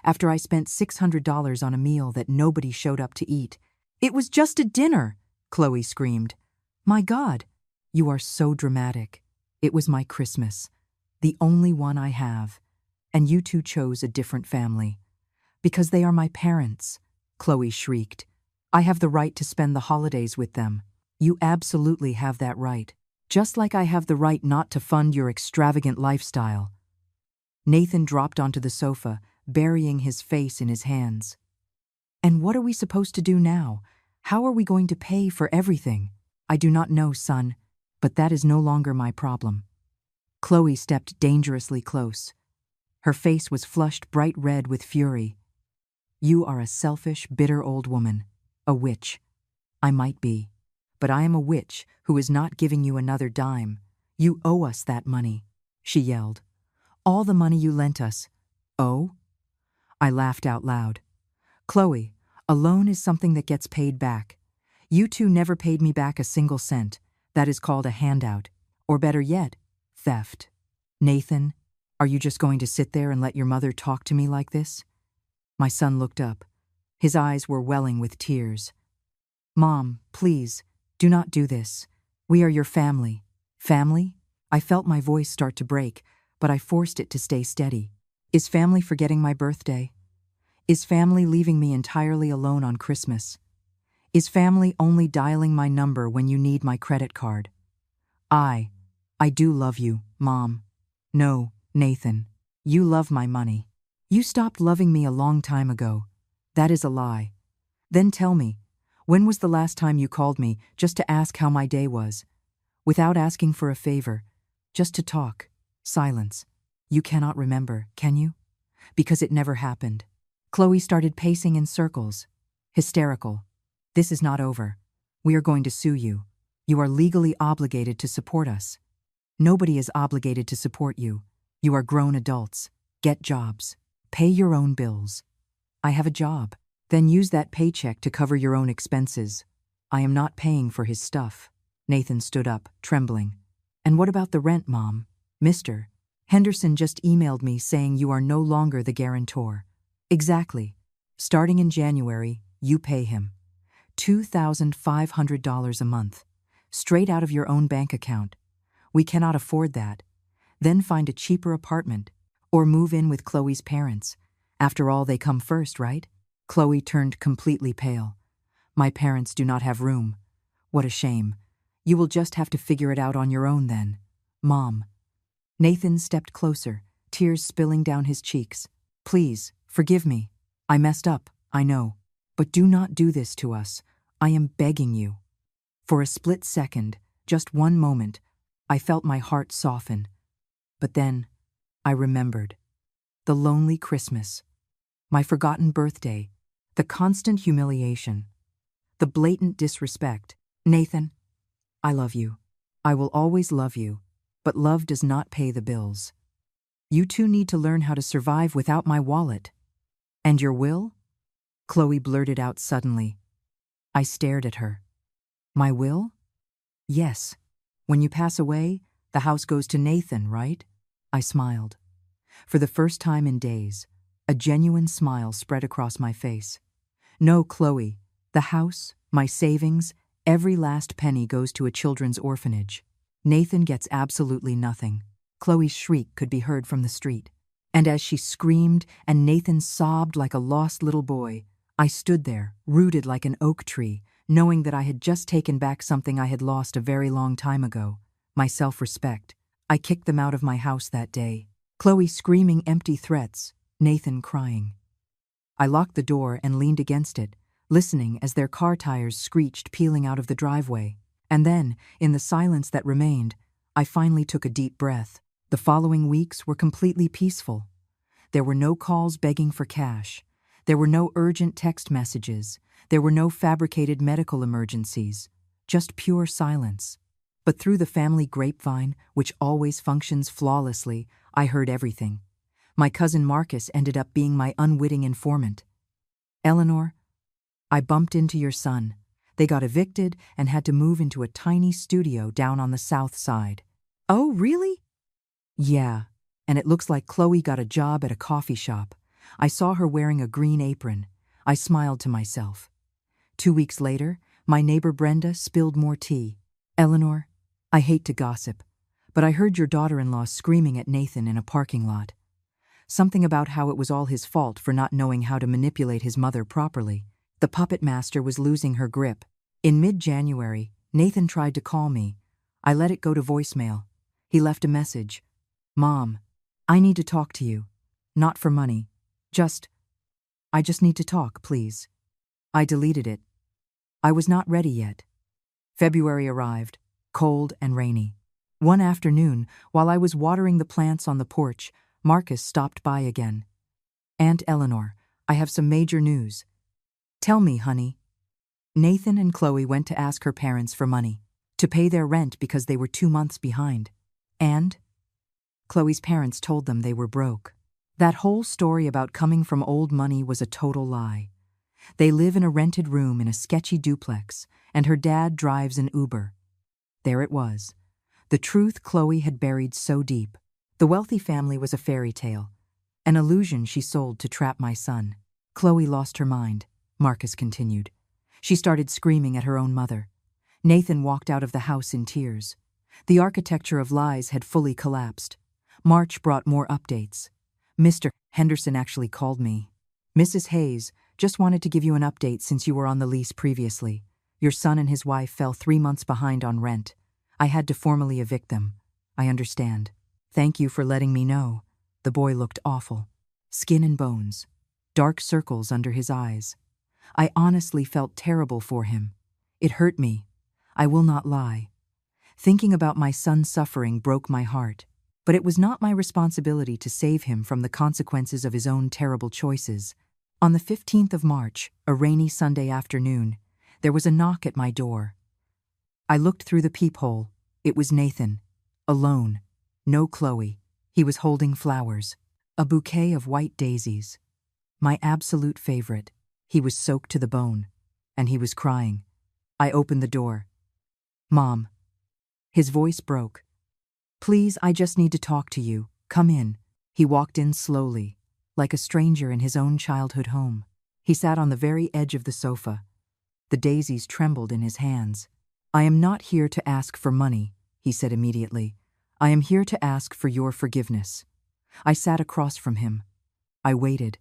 After I spent $600 on a meal that nobody showed up to eat." "It was just a dinner," Chloe screamed. "My God, you are so dramatic. It was my Christmas, the only one I have, and you two chose a different family. Because they are my parents," Chloe shrieked. "I have the right to spend the holidays with them." "You absolutely have that right. Just like I have the right not to fund your extravagant lifestyle." Nathan dropped onto the sofa, burying his face in his hands. "And what are we supposed to do now? How are we going to pay for everything?" "I do not know, son, but that is no longer my problem." Chloe stepped dangerously close. Her face was flushed bright red with fury. "You are a selfish, bitter old woman. A witch. I might be. But I am a witch who is not giving you another dime. You owe us that money," she yelled. "All the money you lent us." "Oh?" I laughed out loud. "Chloe, a loan is something that gets paid back. You two never paid me back a single cent. That is called a handout. Or better yet, theft. Nathan, are you just going to sit there and let your mother talk to me like this?" My son looked up. His eyes were welling with tears. "Mom, please, do not do this. We are your family." "Family?" I felt my voice start to break, but I forced it to stay steady. "Is family forgetting my birthday? Is family leaving me entirely alone on Christmas? Is family only dialing my number when you need my credit card? I do love you, Mom." "No, Nathan. You love my money. You stopped loving me a long time ago. That is a lie. Then tell me, when was the last time you called me just to ask how my day was? Without asking for a favor, just to talk." Silence. "You cannot remember, can you? Because it never happened." Chloe started pacing in circles, hysterical. "This is not over. We are going to sue you. You are legally obligated to support us." "Nobody is obligated to support you. You are grown adults. Get jobs. Pay your own bills." "I have a job." "Then use that paycheck to cover your own expenses. I am not paying for his stuff." Nathan stood up, trembling. "And what about the rent, Mom? Mr. Henderson just emailed me saying you are no longer the guarantor." "Exactly. Starting in January, you pay him. $2,500 a month. Straight out of your own bank account. We cannot afford that. Then find a cheaper apartment, or move in with Chloe's parents. After all, they come first, right?" Chloe turned completely pale. "My parents do not have room. What a shame. You will just have to figure it out on your own then, Mom." Nathan stepped closer, tears spilling down his cheeks. "Please, forgive me. I messed up, I know. But do not do this to us. I am begging you." For a split second, just one moment, I felt my heart soften. But then, I remembered. The lonely Christmas. My forgotten birthday. The constant humiliation. The blatant disrespect. "Nathan, I love you. I will always love you, but love does not pay the bills. You two need to learn how to survive without my wallet. And your will? Chloe blurted out suddenly. I stared at her. My will? Yes. When you pass away, the house goes to Nathan, right? I smiled. For the first time in days, a genuine smile spread across my face. No, Chloe, the house, my savings, every last penny goes to a children's orphanage. Nathan gets absolutely nothing. Chloe's shriek could be heard from the street. And as she screamed and Nathan sobbed like a lost little boy, I stood there, rooted like an oak tree, knowing that I had just taken back something I had lost a very long time ago, my self-respect. I kicked them out of my house that day. Chloe screaming empty threats, Nathan crying. I locked the door and leaned against it, listening as their car tires screeched peeling out of the driveway. And then, in the silence that remained, I finally took a deep breath. The following weeks were completely peaceful. There were no calls begging for cash. There were no urgent text messages. There were no fabricated medical emergencies. Just pure silence. But through the family grapevine, which always functions flawlessly, I heard everything. My cousin Marcus ended up being my unwitting informant. Eleanor, I bumped into your son. They got evicted and had to move into a tiny studio down on the south side. Oh, really? Yeah, and it looks like Chloe got a job at a coffee shop. I saw her wearing a green apron. I smiled to myself. 2 weeks later, my neighbor Brenda spilled more tea. Eleanor, I hate to gossip, but I heard your daughter-in-law screaming at Nathan in a parking lot. Something about how it was all his fault for not knowing how to manipulate his mother properly. The puppet master was losing her grip. In mid-January, Nathan tried to call me. I let it go to voicemail. He left a message. Mom, I need to talk to you. Not for money. I just need to talk, please. I deleted it. I was not ready yet. February arrived, cold and rainy. One afternoon, while I was watering the plants on the porch, Marcus stopped by again. Aunt Eleanor, I have some major news. Tell me, honey. Nathan and Chloe went to ask her parents for money, to pay their rent because they were 2 months behind. And Chloe's parents told them they were broke. That whole story about coming from old money was a total lie. They live in a rented room in a sketchy duplex, and her dad drives an Uber. There it was. The truth Chloe had buried so deep. The wealthy family was a fairy tale, an illusion she sold to trap my son. Chloe lost her mind, Marcus continued. She started screaming at her own mother. Nathan walked out of the house in tears. The architecture of lies had fully collapsed. March brought more updates. Mr. Henderson actually called me. Mrs. Hayes, just wanted to give you an update since you were on the lease previously. Your son and his wife fell 3 months behind on rent. I had to formally evict them. I understand. Thank you for letting me know. The boy looked awful. Skin and bones. Dark circles under his eyes. I honestly felt terrible for him. It hurt me. I will not lie. Thinking about my son's suffering broke my heart. But it was not my responsibility to save him from the consequences of his own terrible choices. On the 15th of March, a rainy Sunday afternoon, there was a knock at my door. I looked through the peephole. It was Nathan. Alone. No Chloe. He was holding flowers. A bouquet of white daisies. My absolute favorite. He was soaked to the bone. And he was crying. I opened the door. Mom. His voice broke. Please, I just need to talk to you. Come in. He walked in slowly, like a stranger in his own childhood home. He sat on the very edge of the sofa. The daisies trembled in his hands. I am not here to ask for money, he said immediately. I am here to ask for your forgiveness. I sat across from him. I waited.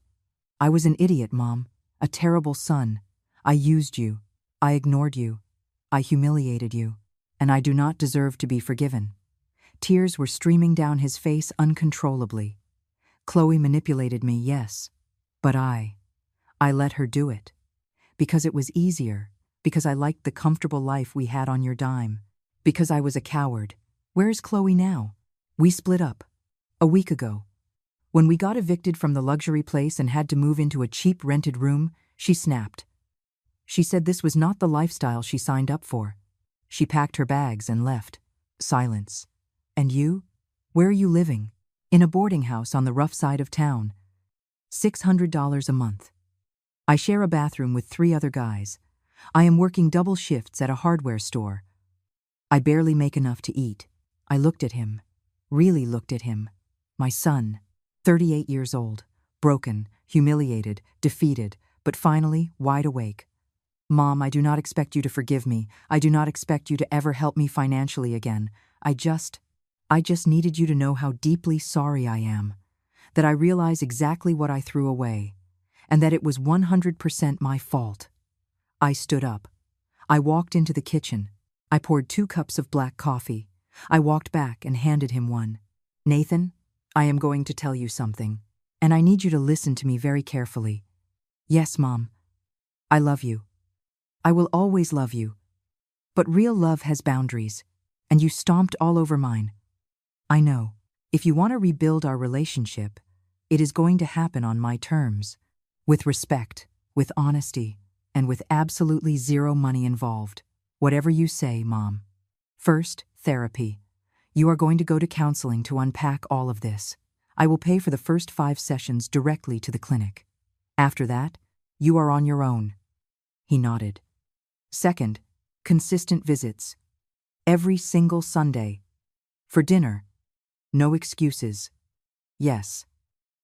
I was an idiot, Mom. A terrible son. I used you. I ignored you. I humiliated you. And I do not deserve to be forgiven. Tears were streaming down his face uncontrollably. Chloe manipulated me, yes. But I let her do it. Because it was easier. Because I liked the comfortable life we had on your dime. Because I was a coward. Where is Chloe now? We split up. A week ago. When we got evicted from the luxury place and had to move into a cheap rented room, she snapped. She said this was not the lifestyle she signed up for. She packed her bags and left. Silence. And you? Where are you living? In a boarding house on the rough side of town. $600 a month. I share a bathroom with 3 other guys. I am working double shifts at a hardware store. I barely make enough to eat. I looked at him. Really looked at him. My son, 38 years old, broken, humiliated, defeated, but finally wide awake. Mom, I do not expect you to forgive me. I do not expect you to ever help me financially again. I just needed you to know how deeply sorry I am, that I realize exactly what I threw away, and that it was 100% my fault. I stood up. I walked into the kitchen. I poured 2 cups of black coffee. I walked back and handed him one. Nathan, I am going to tell you something, and I need you to listen to me very carefully. Yes, Mom. I love you. I will always love you. But real love has boundaries, and you stomped all over mine. I know. If you want to rebuild our relationship, it is going to happen on my terms, with respect, with honesty, and with absolutely zero money involved. Whatever you say, Mom. First, therapy. You are going to go to counseling to unpack all of this. I will pay for the first 5 sessions directly to the clinic. After that, you are on your own. He nodded. Second, consistent visits. Every single Sunday. For dinner. No excuses. Yes.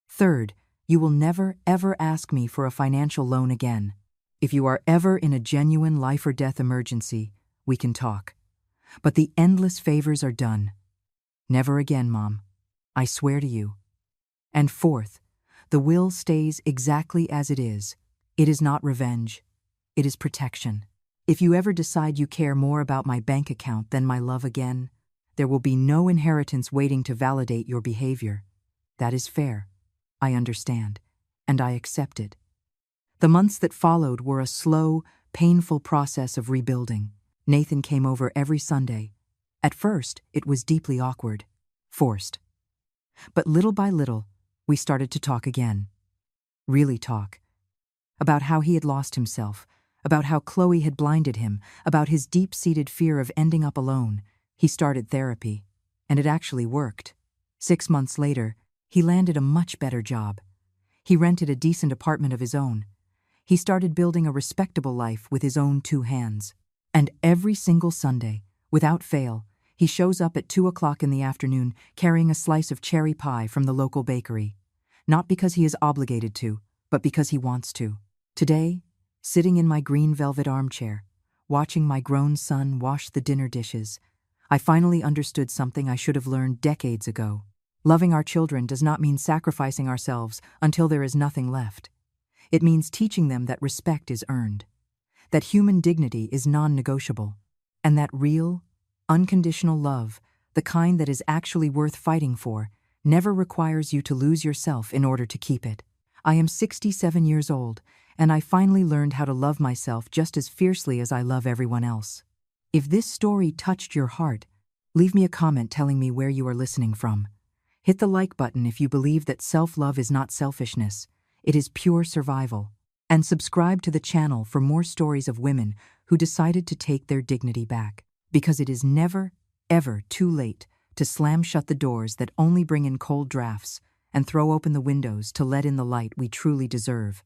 Third, you will never, ever ask me for a financial loan again. If you are ever in a genuine life or death emergency, we can talk. But the endless favors are done. Never again, Mom. I swear to you. And fourth, the will stays exactly as it is. It is not revenge. It is protection. If you ever decide you care more about my bank account than my love again, there will be no inheritance waiting to validate your behavior. That is fair. I understand, and I accept it. The months that followed were a slow, painful process of rebuilding. Nathan came over every Sunday. At first, it was deeply awkward, forced. But little by little, we started to talk again. Really talk. About how he had lost himself, about how Chloe had blinded him, about his deep-seated fear of ending up alone. He started therapy, and it actually worked. 6 months later, he landed a much better job. He rented a decent apartment of his own. He started building a respectable life with his own 2 hands. And every single Sunday, without fail, he shows up at 2 o'clock in the afternoon carrying a slice of cherry pie from the local bakery. Not because he is obligated to, but because he wants to. Today, sitting in my green velvet armchair, watching my grown son wash the dinner dishes, I finally understood something I should have learned decades ago. Loving our children does not mean sacrificing ourselves until there is nothing left. It means teaching them that respect is earned, that human dignity is non-negotiable, and that real, unconditional love, the kind that is actually worth fighting for, never requires you to lose yourself in order to keep it. I am 67 years old, and I finally learned how to love myself just as fiercely as I love everyone else. If this story touched your heart, leave me a comment telling me where you are listening from. Hit the like button if you believe that self-love is not selfishness, it is pure survival. And subscribe to the channel for more stories of women who decided to take their dignity back. Because it is never, ever too late to slam shut the doors that only bring in cold drafts and throw open the windows to let in the light we truly deserve.